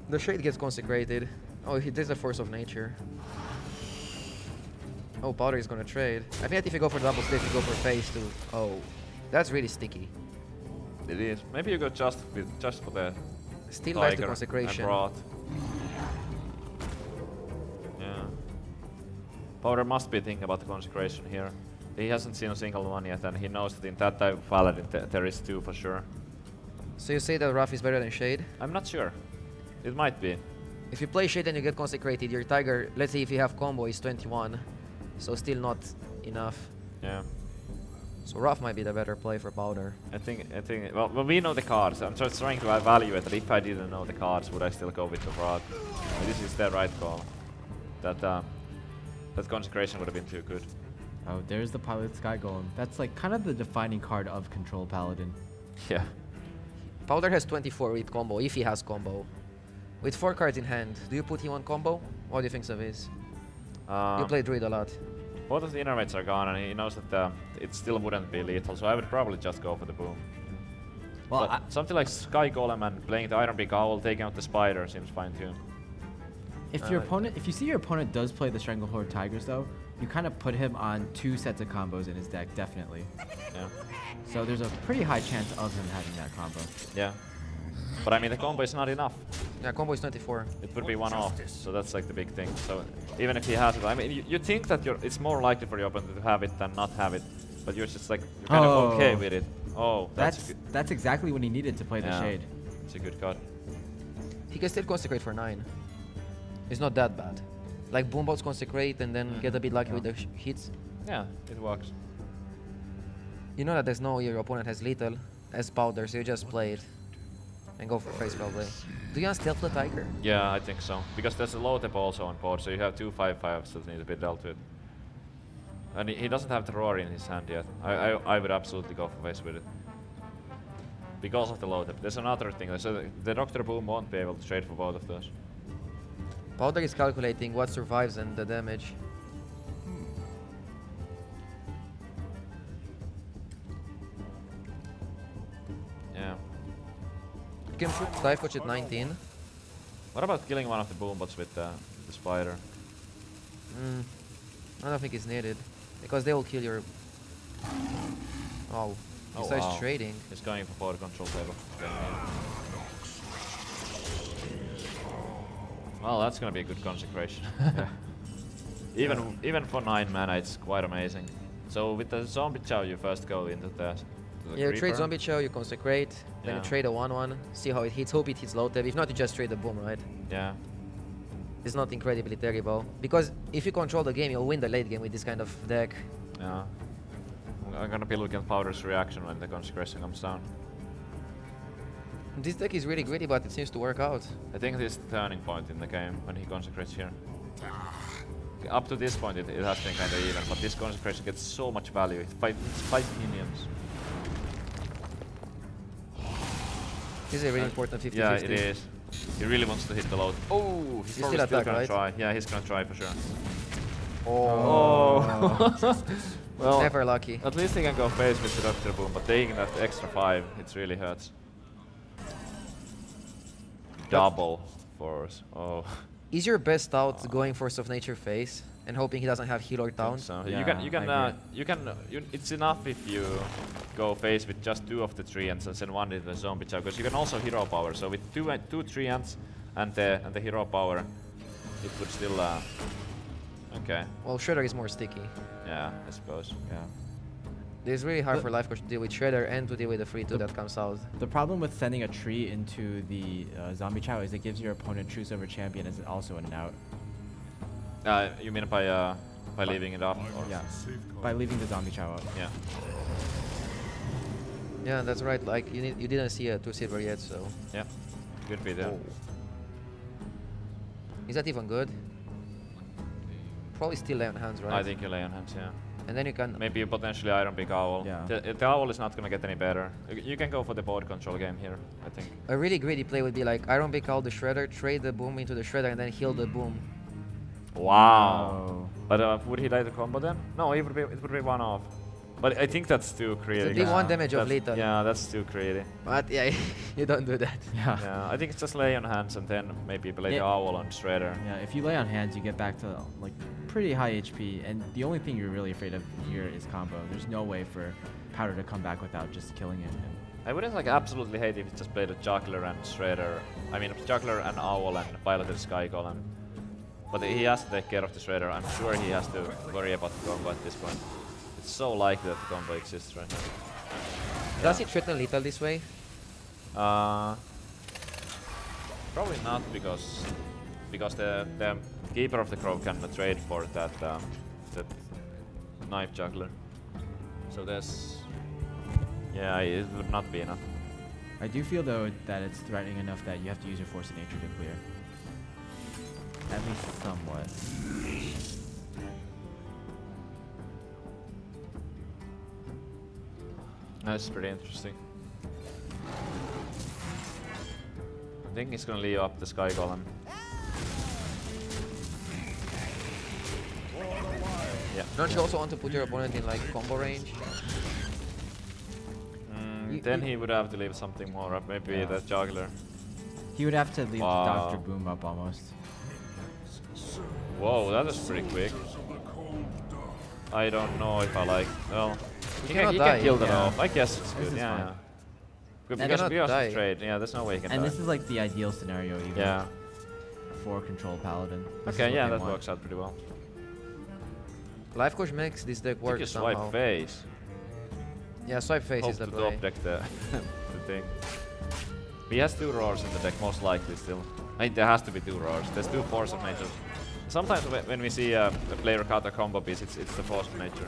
The Shade gets consecrated. Oh, there's a Force of Nature. Oh, Powder is gonna trade. I think that if you go for double stealth, you go for face too. Oh, that's really sticky. It is. Maybe you go just for the Still buys the Tiger consecration. and Rot. Yeah. Powder must be thinking about the consecration here. He hasn't seen a single one yet, and he knows that in that type of paladin there is 2 for sure. So you say that Rough is better than Shade? I'm not sure. It might be. If you play Shade and you get consecrated, your Tiger, let's say if you have combo, is 21. So still not enough. Yeah. So Rough might be the better play for Powder. I think, well, we know the cards. I'm just trying to evaluate that if I didn't know the cards, would I still go with the Rod? This is the right call. That consecration would have been too good. Oh, there's the Pilot Sky Golem. That's like kind of the defining card of Control Paladin. Yeah. Powder has 24 with combo, if he has combo. With 4 cards in hand, do you put him on combo? What do you think of his? You play Druid a lot. Both of the innervates are gone, and he knows that it still wouldn't be lethal, so I would probably just go for the boom. Well, But something like Sky Golem and playing the Iron Beak Owl, taking out the Spider seems fine too. if your opponent, if you see your opponent does play the Stranglehold Tigers though, you kind of put him on 2 sets of combos in his deck, definitely. Yeah. So there's a pretty high chance of him having that combo. Yeah. But I mean, the combo is not enough. Yeah, combo is 24. It would be one off, so that's like the big thing. So even if he has it, I mean, you think that it's more likely for your opponent to have it than not have it, but you're just like you're kind of okay with it. Oh, That's exactly what he needed to play the Yeah. Shade. It's a good card. He can still consecrate for 9. It's not that bad. Like Boombots consecrate and then get a bit lucky with the hits. Yeah, it works. You know that there's no your opponent has lethal as Powder, so you just play it. And go for face probably. Do you stealth the Tiger? Yeah, I think so. Because there's a low tap also on board, so you have 2 5/5s that need to be dealt with. And he doesn't have the roar in his hand yet. I would absolutely go for face with it. Because of the low tap. There's another thing. So the Dr. Boom won't be able to trade for both of those. Powder is calculating what survives and the damage. Yeah. You can put Lifecoach at 19. What about killing one of the Boombots with the Spider? I don't think it's needed. Because they will kill your... Oh, he Oh, starts wow. trading. He's going for board control table. Well, that's gonna be a good consecration. Yeah. Even for 9 mana, it's quite amazing. So with the Zombie Chow, you first go into the Yeah, you trade Creeper. Zombie Chow, you consecrate, then Yeah. you trade a 1/1, see how it hits, hope it hits low tab. If not, you just trade the boom, right? Yeah. It's not incredibly terrible. Because if you control the game, you'll win the late game with this kind of deck. Yeah. I'm gonna be looking at Powder's reaction when the consecration comes down. This deck is really greedy, but it seems to work out. I think this is the turning point in the game when he consecrates here. Up to this point, it has been kind of even, but this consecration gets so much value. It's 5 minions. This is a really important 50-50. Yeah, it is. He really wants to hit the load. Oh, he's still probably still attack, gonna right? try. Yeah, he's gonna try for sure. Oh. Well, Never lucky. at least he can go face with the Dr. Boom, but taking that extra 5, it really hurts. Double force. Oh. Is your best out going for Soft Nature face and hoping he doesn't have heal or down? So Yeah, you can it's enough if you go face with just 2 of the 3 ants and send 1 into the zombie chow, because you can also hero power. So with 2 3 ants and the hero power, it would still okay. Well, Shredder is more sticky. Yeah, I suppose. Yeah. It's really hard for Lifecoach to deal with Shredder and to deal with the free 2 that comes out. The problem with sending a tree into the Zombie Chow is it gives your opponent Truce over Champion as also an out. You mean by leaving it off? Or Yeah. By leaving the Zombie Chow out. Yeah. Yeah, that's right. Like you didn't see a 2 silver yet, so. Yeah. Could be there. Is that even good? Probably still lay on hands, right? I think you lay on hands, yeah. And then you can. Maybe you potentially Iron Beak Owl. Yeah. The Owl is not gonna get any better. You can go for the board control game here, I think. A really greedy play would be like Iron Beak out the Shredder, trade the boom into the Shredder, and then heal the boom. Wow. But would he die the combo then? No, it would be 1 off. But I think that's too creative. It'd be 1 damage of That's- lethal. Yeah, that's too creative. But yeah, you don't do that. Yeah. Yeah, I think it's just lay on hands and then maybe play the Yeah. Owl on Shredder. Yeah, if you lay on hands, you get back to like pretty high HP, and the only thing you're really afraid of here is combo. There's no way for Powder to come back without just killing it. And I wouldn't like absolutely hate if he just played a Juggler and Shredder. I mean, Juggler and Owl and Piloted Sky Golem. But he has to take care of the Shredder. I'm sure he has to worry about the combo at this point. It's so likely that the combo exists right now. Does he threaten lethal this way? Probably not, because because the keeper of the crow can trade for that that knife juggler. So there's it would not be enough. I do feel though that it's threatening enough that you have to use your Force of Nature to clear. At least somewhat. That's pretty interesting. I think he's gonna leave up the Sky Golem. Yeah. Don't you also want to put your opponent in like combo range? Then he would have to leave something more up, maybe Yeah. the juggler. He would have to leave Wow. Dr. Boom up almost. Whoa, that is pretty quick. I don't know if I like. Well, he cannot can die, kill that yeah. off. I guess it's This good. is Yeah, fine. yeah. Good, And because cannot we also die. trade. Yeah, there's no way he can And die. this is like the ideal scenario even Yeah. for Control Paladin. This is Okay, what yeah, they that want. works out pretty well. Lifecoach makes this deck I think work you somehow. swipe face. Yeah, swipe face Hope is the to play. top deck the, the thing. He has 2 roars in the deck, most likely still. I mean, there has to be 2 roars. There's 2 Force of Nature. Sometimes when we see a player cut a combo piece, it's the Force of Nature.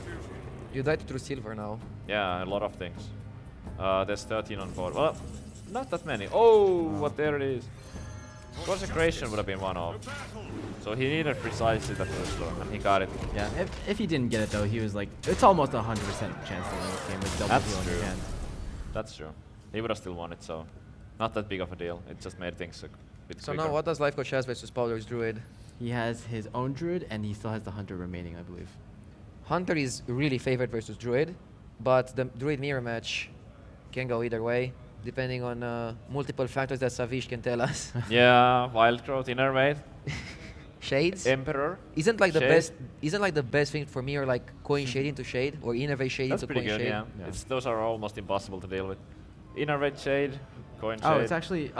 You died through silver now. Yeah, a lot of things. There's 13 on board. Well, not that many. Oh, what there it is. Consecration would have been one off. So he needed precisely that first roll, and he got it. Yeah, if he didn't get it though, he was like, it's almost a 100% chance to win this game with double That's heal in your true. hand. That's true. He would have still won it, so not that big of a deal. It just made things a bit So quicker. now what does Lifecoach has versus Powder's Druid? He has his own Druid and he still has the Hunter remaining, I believe. Hunter is really favored versus Druid, but the Druid mirror match can go either way, depending on multiple factors that Savish can tell us. Yeah, Wild Growth, Innervate, Shades Emperor. isn't like the Shade. best. Isn't like the best thing for me, or like coin shade into shade, or innervate shade That's into pretty coin good, shade. yeah. Yeah. Those are almost impossible to deal with. Innervate Shade, Coin Shade. Oh, it's actually,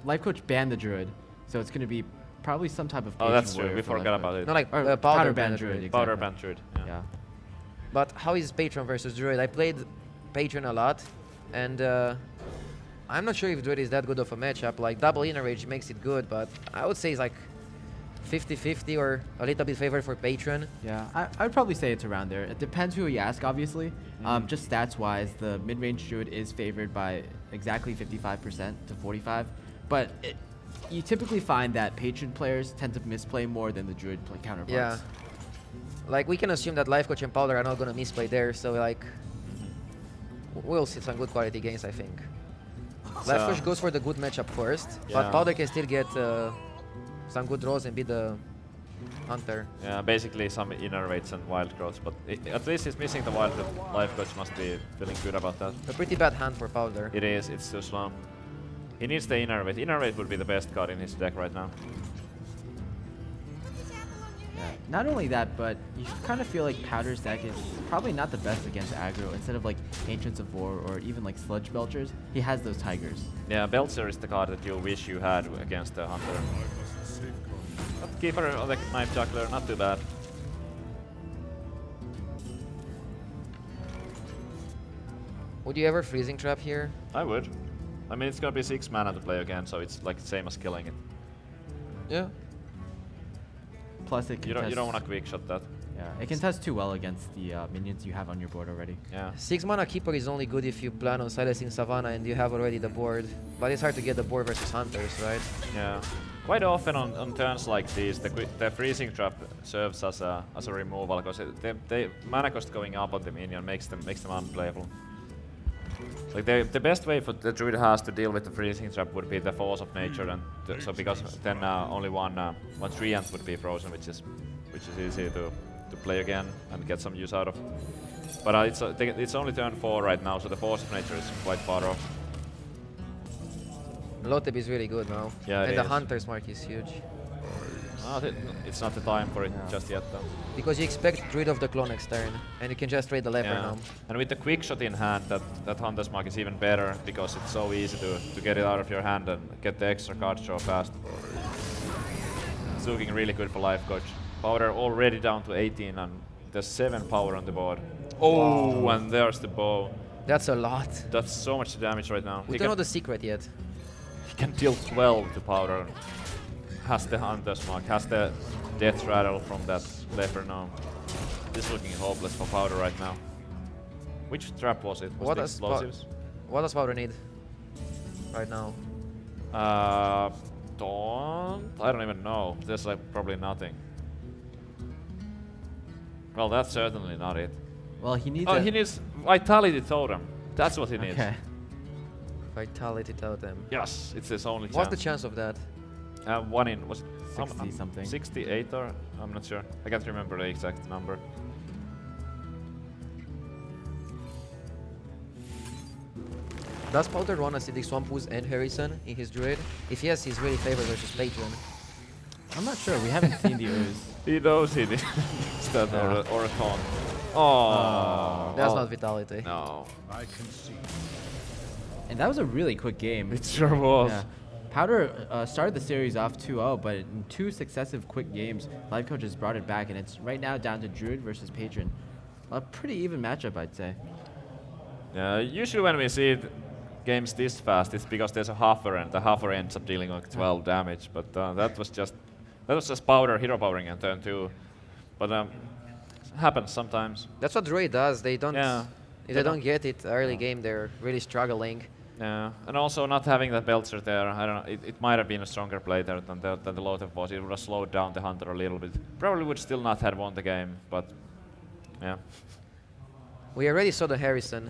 Lifecoach banned the Druid, so it's going to be probably some type of Oh, patient that's true. warrior We for forgot Lifecoach. about it. No, like Or powder ban ban Druid, Druid. Powder exactly. Pan Druid. Yeah. But how is Patron versus Druid? I played Patron a lot, and I'm not sure if Druid is that good of a matchup. Like double inner rage makes it good, but I would say it's like 50-50 or a little bit favored for Patron. Yeah, I would probably say it's around there. It depends who you ask, obviously. Just stats-wise, the mid-range Druid is favored by exactly 55% to 45%. But you typically find that Patron players tend to misplay more than the Druid counterparts. Yeah. Like we can assume that Lifecoach and Powder are not gonna misplay there, so like we'll see some good quality games, I think. Lifecoach goes for the good matchup first, but Yeah. Powder can still get some good draws and beat the Hunter. Yeah, basically some Innervates and Wild Growths, but at least he's missing the Wild Growth. Lifecoach must be feeling good about that. A pretty bad hand for Powder. It is, it's too slow. He needs the Innervate. Innervate would be the best card in his deck right now. Yeah. Not only that, but you kind of feel like Powder's deck is probably not the best against aggro. Instead of like Ancients of War or even like Sludge Belchers, he has those Tigers. Yeah, Belcher is the card that you wish you had against the Hunter. But Keeper of the Knife Juggler, not too bad. Would you ever freezing trap here? I would. I mean, it's gonna be 6 mana to play again, so it's like the same as killing it. Yeah. Plus it You don't contests, want to quick shot that. yeah, it contests too well against the minions you have on your board already. Yeah. 6 mana Keeper is only good if you plan on silencing Savannah and you have already the board. But it's hard to get the board versus Hunters, right? Yeah. Quite often on turns like these, the freezing trap serves as a removal because the mana cost going up on the minion makes them unplayable. Like the best way for the druid has to deal with the freezing trap would be the force of nature, and so because then only one treant would be frozen, which is easy to play again and get some use out of. But it's only turn 4 right now, so the force of nature is quite far off. Loteb is really good now. Yeah, it and the is. Hunter's mark is huge. It's not the time for it just yet though. Because you expect Druid of the Claw next turn, and you can just trade the lever now. And with the quick shot in hand, that Hunter's Mark is even better because it's so easy to get it out of your hand and get the extra card draw fast. It's looking really good for Lifecoach. Powder already down to 18 and there's 7 power on the board. Oh, wow. And there's the bow. That's a lot. That's so much damage right now. We don't know the secret yet. He can deal 12 to Powder. has the Hunter's Mark, has the Death Rattle from that Leper Gnome. This is looking hopeless for Powder right now. Which trap was it? Was What it does explosives? What does Powder need right now? I don't even know. There's like probably nothing. Well, that's certainly not it. Well, he needs. Oh, he needs Vitality Totem. That's what he needs. Okay. Vitality Totem. Yes, it's his only chance. What's the chance of that? One in was it 60 something. 68 or I'm not sure. I can't remember the exact number. Does Powder run Acidic Swamp Ooze and Harrison in his Druid? If yes, he's really favored versus Patron. I'm not sure. We haven't seen the ooze. He knows he needs that or a taunt. Oh, That's not Vitality. No, And that was a really quick game. it sure was. Yeah. Powder started the series off 2-0, but in 2 successive quick games, Lifecoach has brought it back, and it's right now down to Druid versus Patron. A pretty even matchup, I'd say. Yeah, usually when we see games this fast, it's because there's a Huffer and the Huffer ends up dealing like 12 damage. But that was just Powder hero powering in turn 2. But happens sometimes. That's what Druid does. They don't. Yeah. If they don't get it early game, they're really struggling. Yeah, and also not having that Belcher there, I don't know, it might have been a stronger play there than the Lothar was. It would have slowed down the Hunter a little bit. Probably would still not have won the game, but yeah. We already saw the Harrison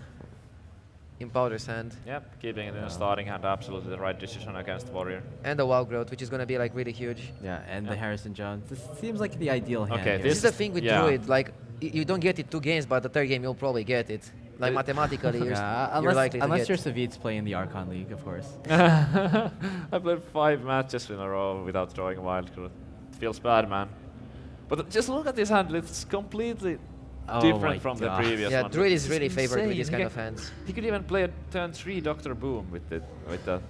in Powder's hand. Yep, keeping it in the starting hand, absolutely the right decision against Warrior. And the Wild Growth, which is going to be like really huge. Yeah, and the Yeah. Harrison Jones. This seems like the ideal hand. Okay, here. This is the thing with yeah. Druid, like, you don't get it 2 games, but the 3rd game you'll probably get it. Like, mathematically, you're, Yeah, you're likely to unless get you're Savitz playing the Archon League, of course. I played 5 matches in a row without drawing a wild card. It feels bad, man. But just look at this hand, it's completely Oh my different from the God. previous Yeah, one. Druid is It's really favored with insane. these kind of hands. He could even play a turn 3 Dr. Boom with that.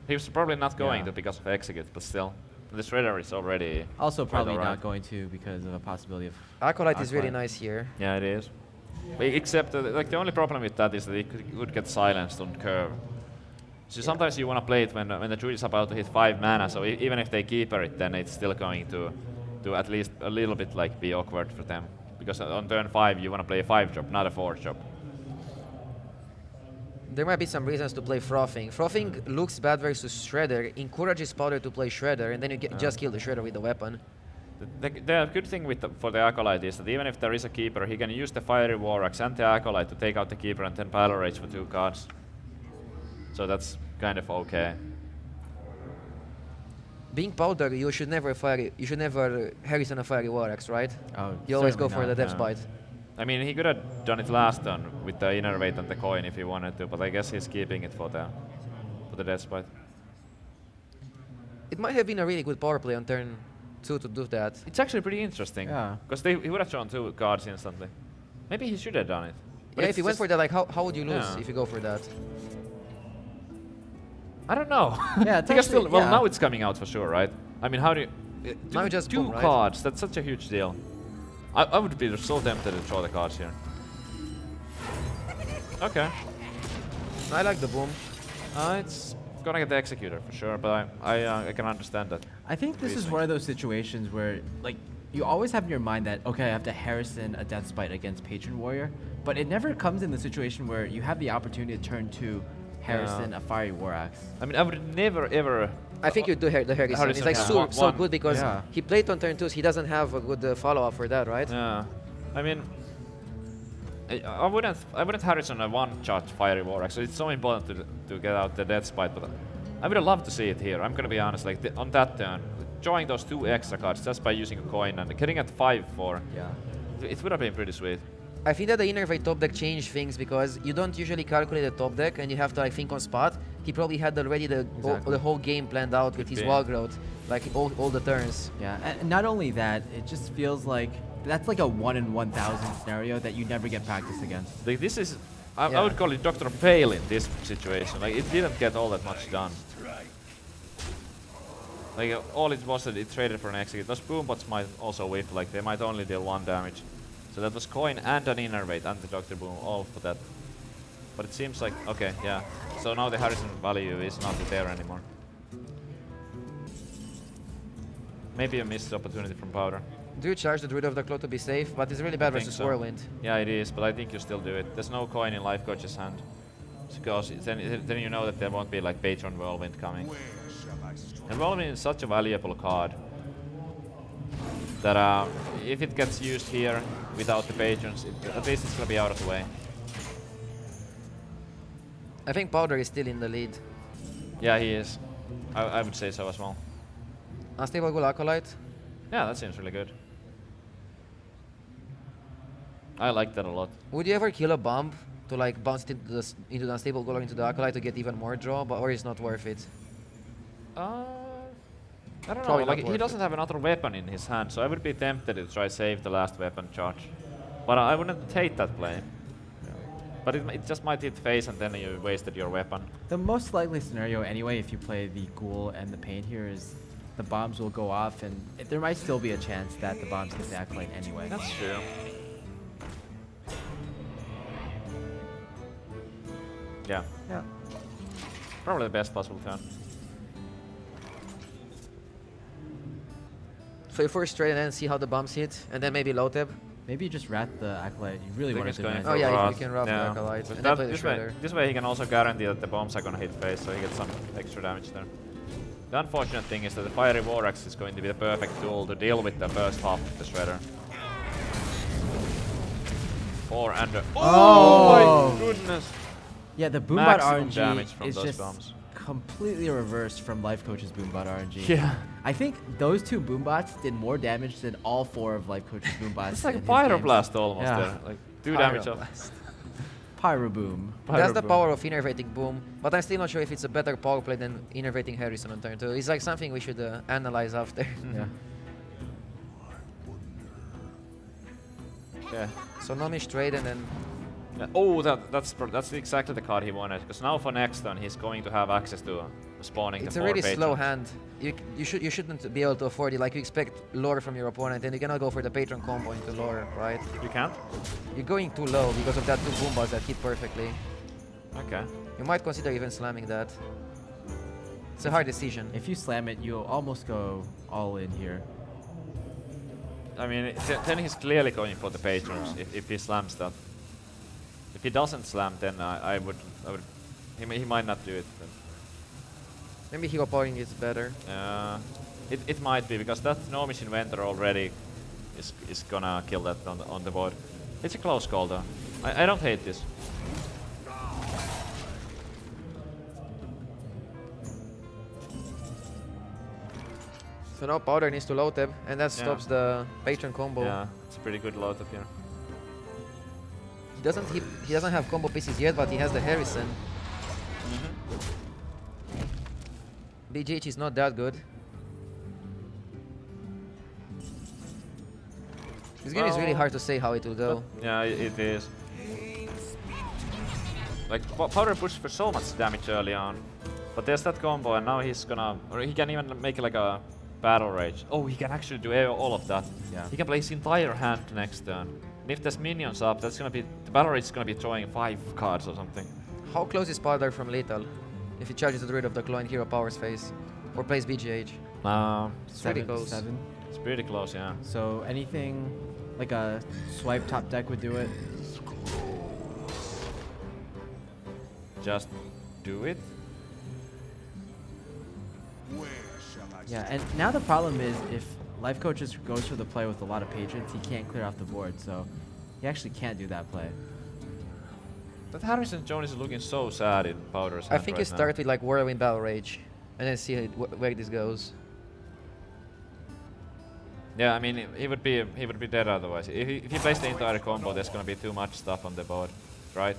He was probably not going Yeah. to because of Execute, but still. The Shredder is already Also, quite probably alright. not going to because of a possibility of. Acolyte is really Acolyte. nice here. Yeah, it is. But except, like, the only problem with that is that it could get silenced on curve. So sometimes you want to play it when the Druid is about to hit 5 mana, so even if they keeper it, then it's still going to at least a little bit like be awkward for them. Because on turn 5 you want to play a 5-drop, not a 4-drop. There might be some reasons to play Frothing. Frothing looks bad versus Shredder, encourages Powder to play Shredder, and then you just kill the Shredder with the weapon. The good thing for the Acolyte is that even if there is a keeper, he can use the Fiery War Axe and the Acolyte to take out the keeper and then Battle Rage for 2 cards. So that's kind of okay. Being Powder, you should never Harrison a Fiery War Axe, right? Oh, You always go certainly for the not. Depth Yeah. Bite. I mean, he could have done it last turn with the Innervate and the coin if he wanted to, but I guess he's keeping it for the Death Spite. It might have been a really good power play on turn 2 to do that. It's actually pretty interesting. Yeah. Because he would have drawn 2 cards instantly. Maybe he should have done it. But Yeah, it's if you went just- for that, like, how would you lose Yeah. if you go for that? I don't know. Yeah, it's because actually- still, well, yeah. now it's coming out for sure, right? I mean, how do you... Now you just 2 boom, right? cards, that's such a huge deal. I would be so tempted to draw the cards here. Okay. I like the boom. It's gonna get the Executor for sure, but I can understand that. I think this is reasoning. one of those situations where, like, you always have in your mind that, okay, I have to Harrison a Death Spite against Patron Warrior, but it never comes in the situation where you have the opportunity to turn to Harrison a Fiery War Axe. I mean, I would never ever... I think you do the Harrison. Harrison, It's like yeah. so One- good because Yeah. he played on turn 2, so he doesn't have a good follow-up for that, right? Yeah. I mean... I wouldn't Harrison a 1-charge Fiery War Axe, so it's so important to get out the Death Spite, but I would have loved to see it here. I'm gonna be honest, like on that turn, drawing those 2 extra cards just by using a coin and getting at 5-4, Yeah. it would have been pretty sweet. I think that the Innervate top deck changed things because you don't usually calculate the top deck and you have to like think on spot. He probably had already the whole game planned out with his be. wall growth, like all the turns. Yeah, and not only that, it just feels like that's like a 1 in 1,000 scenario that you never get practice against. Like this is, I Yeah. would call it Dr. Fail in this situation. Like it didn't get all that much done. Like all it was that it traded for an execute. Those boombots might also whip, like they might only deal 1 damage. So that was coin and an Innervate and the Dr. Boom, all for that. But it seems like, okay, yeah. So now the Harrison value is not there anymore. Maybe a missed opportunity from Powder. Do you charge the Druid of the Claw to be safe? But it's really bad I think versus so. Whirlwind. Yeah, it is, but I think you still do it. There's no coin in Lifecoach's hand. Because then you know that there won't be like Patron Whirlwind coming. And Whirlwind is such a valuable card that if it gets used here without the Patrons, at least it's gonna be out of the way. I think Powder is still in the lead. Yeah, he is. I would say so as well. Unstable Ghoul Acolyte. Yeah, that seems really good. I like that a lot. Would you ever kill a bomb to like bounce it into the Unstable Ghoul or into the Acolyte to get even more draw, or is not worth it? I don't know, Probably like not he worth doesn't have another weapon in his hand, so I would be tempted to try save the last weapon charge. But I wouldn't hate that play. But it just might hit face and then you wasted your weapon. The most likely scenario anyway, if you play the Ghoul and the Pain here, is the bombs will go off, and there might still be a chance that the bombs hit the Acolyte anyway. That's true. Yeah, Yeah. probably the best possible turn. So you first trade and then see how the bombs hit, and then maybe low tab. Maybe you just rat the Acolyte. You really Think want he's to going deny for Oh yeah, Wrath. you can rough the Acolyte But and then play the this way, Shredder. this way he can also guarantee that the bombs are gonna hit face, so he gets some extra damage there. The unfortunate thing is that the Fiery War Axe is going to be the perfect tool to deal with the first half of the Shredder. 4 and Oh! my goodness! Yeah, the Boombot Maximum RNG damage from is those just bombs. completely reversed from Lifecoach's Boombot RNG. Yeah. I think those two Boombots did more damage than all 4 of Lifecoach's Boombots. It's like a in his games. Pyroblast almost Yeah. there. Like 2 damage off. Pyroblast. Pyro Boom. That's the Pyro power of Innervating Boom, but I'm still not sure if it's a better power play than Innervating Harrison on turn 2. It's like something we should analyze after. Yeah. Yeah. So Nomish trade and then Yeah. Oh, that's exactly the card he wanted. Because now for next turn he's going to have access to spawning it's the a 4 really slow patrons. hand. You shouldn't be able to afford it. Like you expect lore from your opponent, and you cannot go for the patron combo into lore, right? You can't? You're going too low because of that 2 Boombas that hit perfectly. Okay. You might consider even slamming that. It's a hard decision. If you slam it, you'll almost go all in here. I mean, then he's clearly going for the patrons if he slams that. If he doesn't slam, then I would. He might not do it. But Maybe hero powering is better. it might be because that Gnomish Inventor already is gonna kill that on the board. It's a close call though. I don't hate this. So now Powder needs to low tab, and that Yeah. stops the patron combo. Yeah, it's a pretty good load up here. He doesn't have combo pieces yet, but he has the Harrison. BGH is not that good. This game is really Well, hard to say how it will go. Yeah, it is. Like Powder pushed for so much damage early on, but there's that combo, and now he's gonna, or he can even make like a battle rage. Oh, he can actually do all of that. Yeah. He can play his entire hand next turn. And if there's minions up, that's gonna be the battle rage is gonna be throwing 5 cards or something. How close is Powder from lethal? If he charges the Druid of the Claw in Hero Power's face, or plays BGH. It's pretty close. 7. It's pretty close, yeah. So anything like a swipe top deck would do it. Just do it. Yeah, and now the problem is if Lifecoach just goes for the play with a lot of patrons, he can't clear off the board, so he actually can't do that play. That Harrison Jones is looking so sad in Powder's I hand think right you now. start with like Whirlwind Battle Rage, and then see where this goes. Yeah, I mean he would be dead otherwise. If he plays the entire combo, there's gonna be too much stuff on the board, right?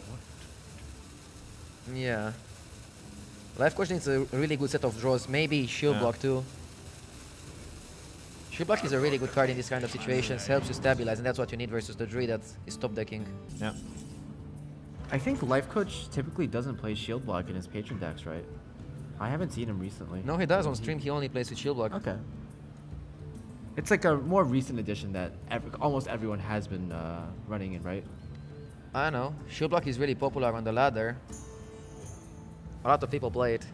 Yeah. Lifecoach needs a really good set of draws, maybe Shield Yeah. Block too. Shield Block is a really good card in this kind of situations, helps you stabilize, and that's what you need versus the Druid that is top decking. Yeah. I think Lifecoach typically doesn't play shield block in his patron decks, right? I haven't seen him recently. No, he does. On stream, he only plays with Shield Block. Okay. It's like a more recent addition that almost everyone has been running in, right? I know. Shield Block is really popular on the ladder. A lot of people play it.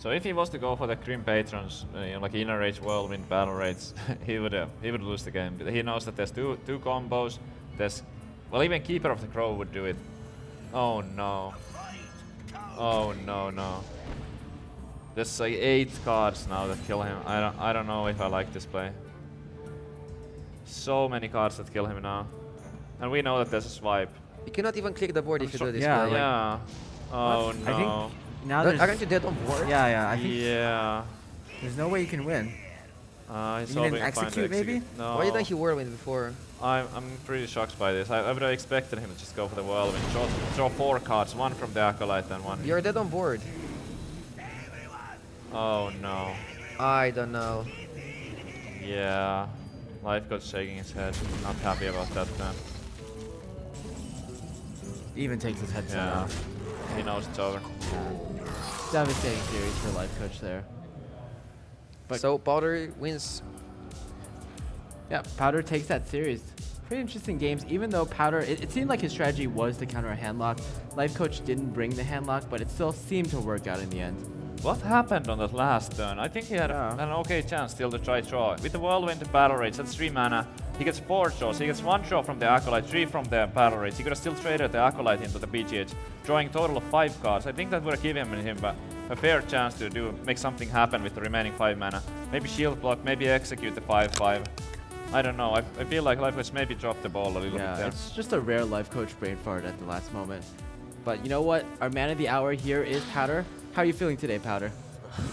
So if he was to go for the Grim Patrons, like Inner Rage, Whirlwind, Battle Rates, he would lose the game. He knows that there's two combos. There's, well, even Keeper of the Crow would do it. Oh no. Oh no. There's like 8 cards now that kill him. I don't know if I like this play. So many cards that kill him now, and we know that there's a swipe. You cannot even click the board if you do this yeah, play. Yeah. Oh I think no. now there's Aren't you dead on board? yeah. I think Yeah. there's no way you can win. He's You didn't hoping to find execute, the maybe? No. Why didn't he whirlwind before? I'm pretty shocked by this. I would have expected him to just go for the whirlwind. Draw 4 cards, 1 from the Acolyte and 1. You're dead on board. Oh no. I don't know. Yeah. Lifecoach shaking his head. Not happy about that then. Even takes his headset Yeah. off. He knows it's over. Devastating series for Lifecoach there. But So Powder wins. yeah, Powder takes that series. Pretty interesting games, even though Powder, it seemed like his strategy was to counter a handlock. Lifecoach didn't bring the handlock, but it still seemed to work out in the end. What happened on that last turn? I think he had Yeah. an okay chance still to try draw. With the Whirlwind Battle Rage, that's 3 mana. He gets 4 draws. He gets 1 draw from the Acolyte, 3 from the Battle Rage. He could have still traded the Acolyte into the BGH, drawing a total of 5 cards. I think that would have given him a fair chance to make something happen with the remaining 5 mana. Maybe shield block, maybe execute the 5/5. I don't know. I feel like Lifecoach maybe dropped the ball a little bit Yeah, there. it's just a rare Lifecoach brain fart at the last moment. But you know what? Our man of the hour here is Powder. How are you feeling today, Powder?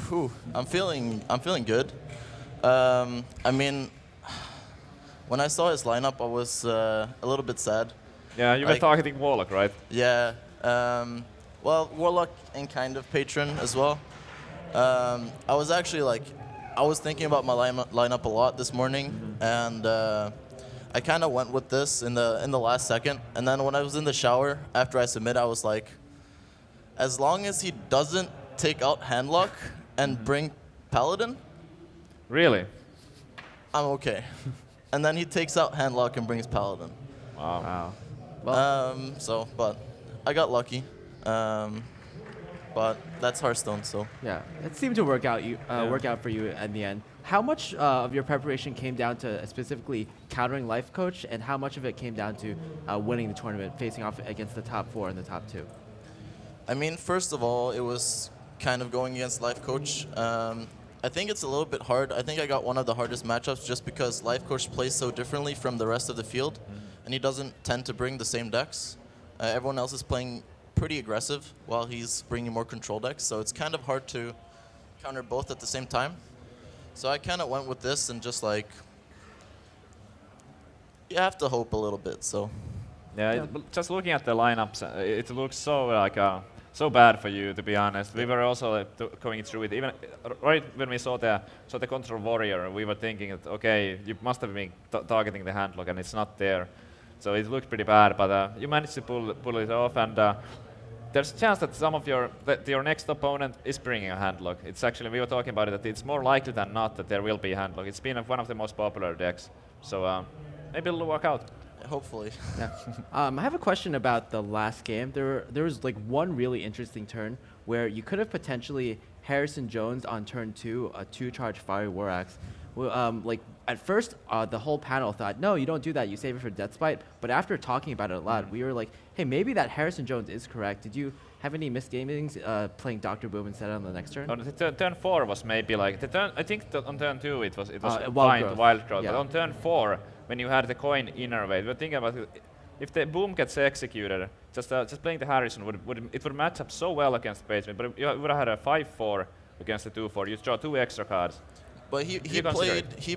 Whew, I'm feeling good. I mean, when I saw his lineup, I was a little bit sad. Yeah, you were Like- targeting Warlock, right? Yeah. Well, Warlock and kind of Patron as well. I was actually I was thinking about my lineup a lot this morning, and I kind of went with this in the last second. And then when I was in the shower after I submit, I was like, as long as he doesn't take out Handlock and bring Paladin, Really? I'm okay. And then he takes out Handlock and brings Paladin. Wow. Wow. Well, But I got lucky. But that's Hearthstone, so. yeah, it seemed to work out. Work out for you in the end. How much of your preparation came down to specifically countering Lifecoach, and how much of it came down to winning the tournament, facing off against the top 4 and the top 2? I mean, first of all, it was kind of going against Lifecoach. I think it's a little bit hard. I think I got one of the hardest matchups just because Lifecoach plays so differently from the rest of the field, and he doesn't tend to bring the same decks. Everyone else is playing pretty aggressive while he's bringing more control decks, so it's kind of hard to counter both at the same time. So I kind of went with this and just you have to hope a little bit, so. Yeah, just looking at the lineups, it looks so so bad for you, to be honest. We were also going through it. Even right when we saw the Control Warrior, we were thinking that okay, you must have been targeting the handlock, and it's not there. So it looked pretty bad, but you managed to pull it off, and there's a chance that your next opponent is bringing a handlock. It's actually, we were talking about it, that it's more likely than not that there will be a handlock. It's been one of the most popular decks, so maybe it'll work out. Hopefully. Yeah. I have a question about the last game. There was like one really interesting turn where you could have potentially Harrison Jones on turn 2, a 2-charge Fiery War Axe. Well, like at first, the whole panel thought, no, you don't do that. You save it for Deathspite. But after talking about it a lot, we were like, hey, maybe that Harrison Jones is correct. Did you have any misgamings playing Dr. Boom instead on the next turn? On turn 4 was maybe like I think on turn 2 it was Wild fine Growth. wild growth, Yeah. but on turn 4 when you had the coin innervate, we were thinking about if the boom gets executed, just playing the Harrison would match up so well against Patron, but you would have had a 5/4 against the 2/4. You draw 2 extra cards. But he consider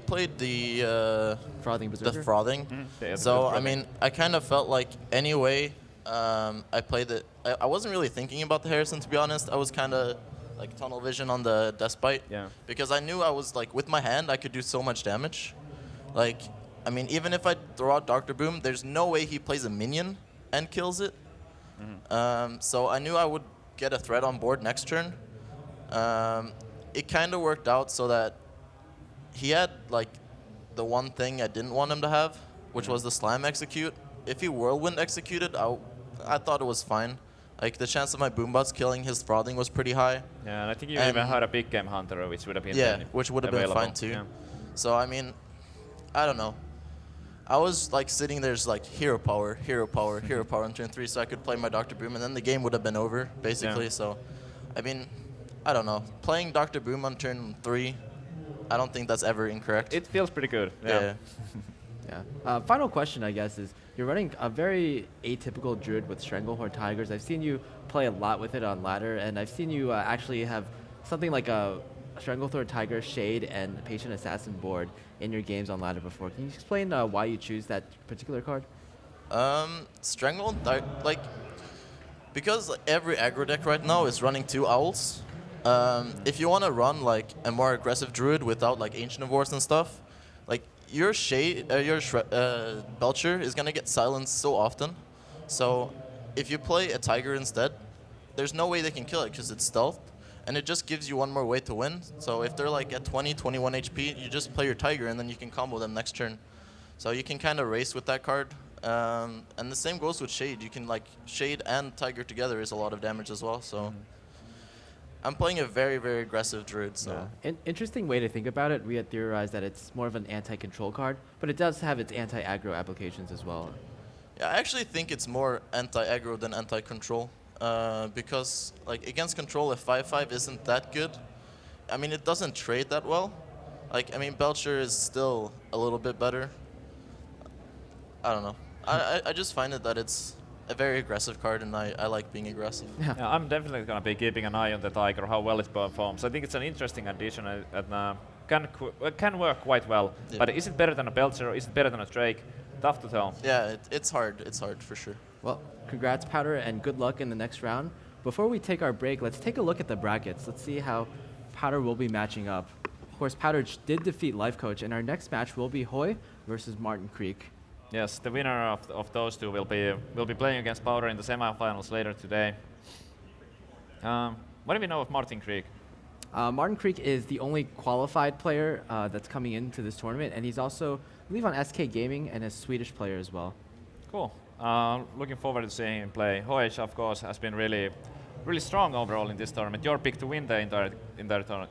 played the Frothing Berserker? frothing. Yeah, the So I frothing. mean, I kind of felt like anyway, I played it. I wasn't really thinking about the Harrison, to be honest. I was kind of like tunnel vision on the Deathbite. Yeah. Because I knew I was like with my hand I could do so much damage. Like, I mean, even if I throw out Dr. Boom, there's no way he plays a minion and kills it. So I knew I would get a threat on board next turn. It kind of worked out so that he had like the one thing I didn't want him to have, which was the slam execute. If he whirlwind executed, I thought it was fine. Like the chance of my boombots killing his frothing was pretty high. Yeah, and I think you And even had a big game hunter, which would have been Yeah, then which would have been available. fine too. Yeah. So I mean, I don't know. I was like sitting there just like hero power, hero power, hero power on turn 3 so I could play my Dr. Boom and then the game would have been over, basically. Yeah. So, I mean, I don't know. Playing Dr. Boom on turn 3, I don't think that's ever incorrect. It feels pretty good. yeah. Yeah. Final question, I guess, is you're running a very atypical Druid with Stranglehold Tigers. I've seen you play a lot with it on ladder, and I've seen you actually have something like a Stranglehold Tiger, Shade, and Patient Assassin board in your games on ladder before. Can you explain why you choose that particular card? Stranglehold, like, because every aggro deck right now is running 2 owls. If you want to run like a more aggressive druid without like Ancient of Wars and stuff, like your Shade, Belcher is gonna get silenced so often. So if you play a Tiger instead, there's no way they can kill it because it's stealth, and it just gives you one more way to win. So if they're like at 20, 21 HP, you just play your Tiger and then you can combo them next turn. So you can kind of race with that card. And the same goes with Shade. You can like Shade and Tiger together is a lot of damage as well. So I'm playing a very, very aggressive druid. So Interesting way to think about it. We had theorized that it's more of an anti-control card, but it does have its anti-aggro applications as well. yeah, I actually think it's more anti-aggro than anti-control. Because like against control, a 5/5 isn't that good. I mean, it doesn't trade that well. Like, I mean, Belcher is still a little bit better. I don't know. I just find it that it's a very aggressive card, and I like being aggressive. Yeah, I'm definitely going to be keeping an eye on the Tiger, how well it performs. I think it's an interesting addition and can work quite well. Yeah. But is it better than a Belcher or is it better than a Drake? Tough to tell. Yeah, it's hard. It's hard for sure. Well, congrats, Powder, and good luck in the next round. Before we take our break, let's take a look at the brackets. Let's see how Powder will be matching up. Of course, Powder did defeat Lifecoach, and our next match will be Hoy versus Martin Creek. Yes, the winner of those two will be playing against Powder in the semifinals later today. What do we know of Martin Creek? Martin Creek is the only qualified player that's coming into this tournament, and he's also, I believe, on SK Gaming and a Swedish player as well. Cool. Looking forward to seeing him play. Hoich, of course, has been really strong overall in this tournament. Your pick to win the entire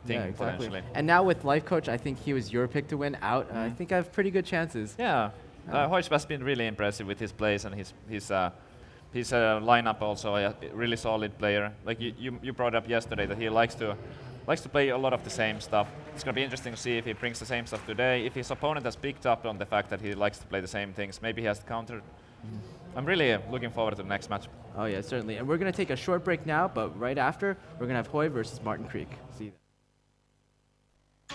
thing, potentially. And now with Lifecoach, I think he was your pick to win out. I think I have pretty good chances. Yeah, Hoich has been really impressive with his plays and his lineup also. A really solid player. Like you brought up yesterday that he likes to play a lot of the same stuff. It's going to be interesting to see if he brings the same stuff today. If his opponent has picked up on the fact that he likes to play the same things, maybe he has to counter. I'm really looking forward to the next match. Oh yeah, certainly. And we're going to take a short break now, but right after, we're going to have Hoy versus Martin Creek. See you then.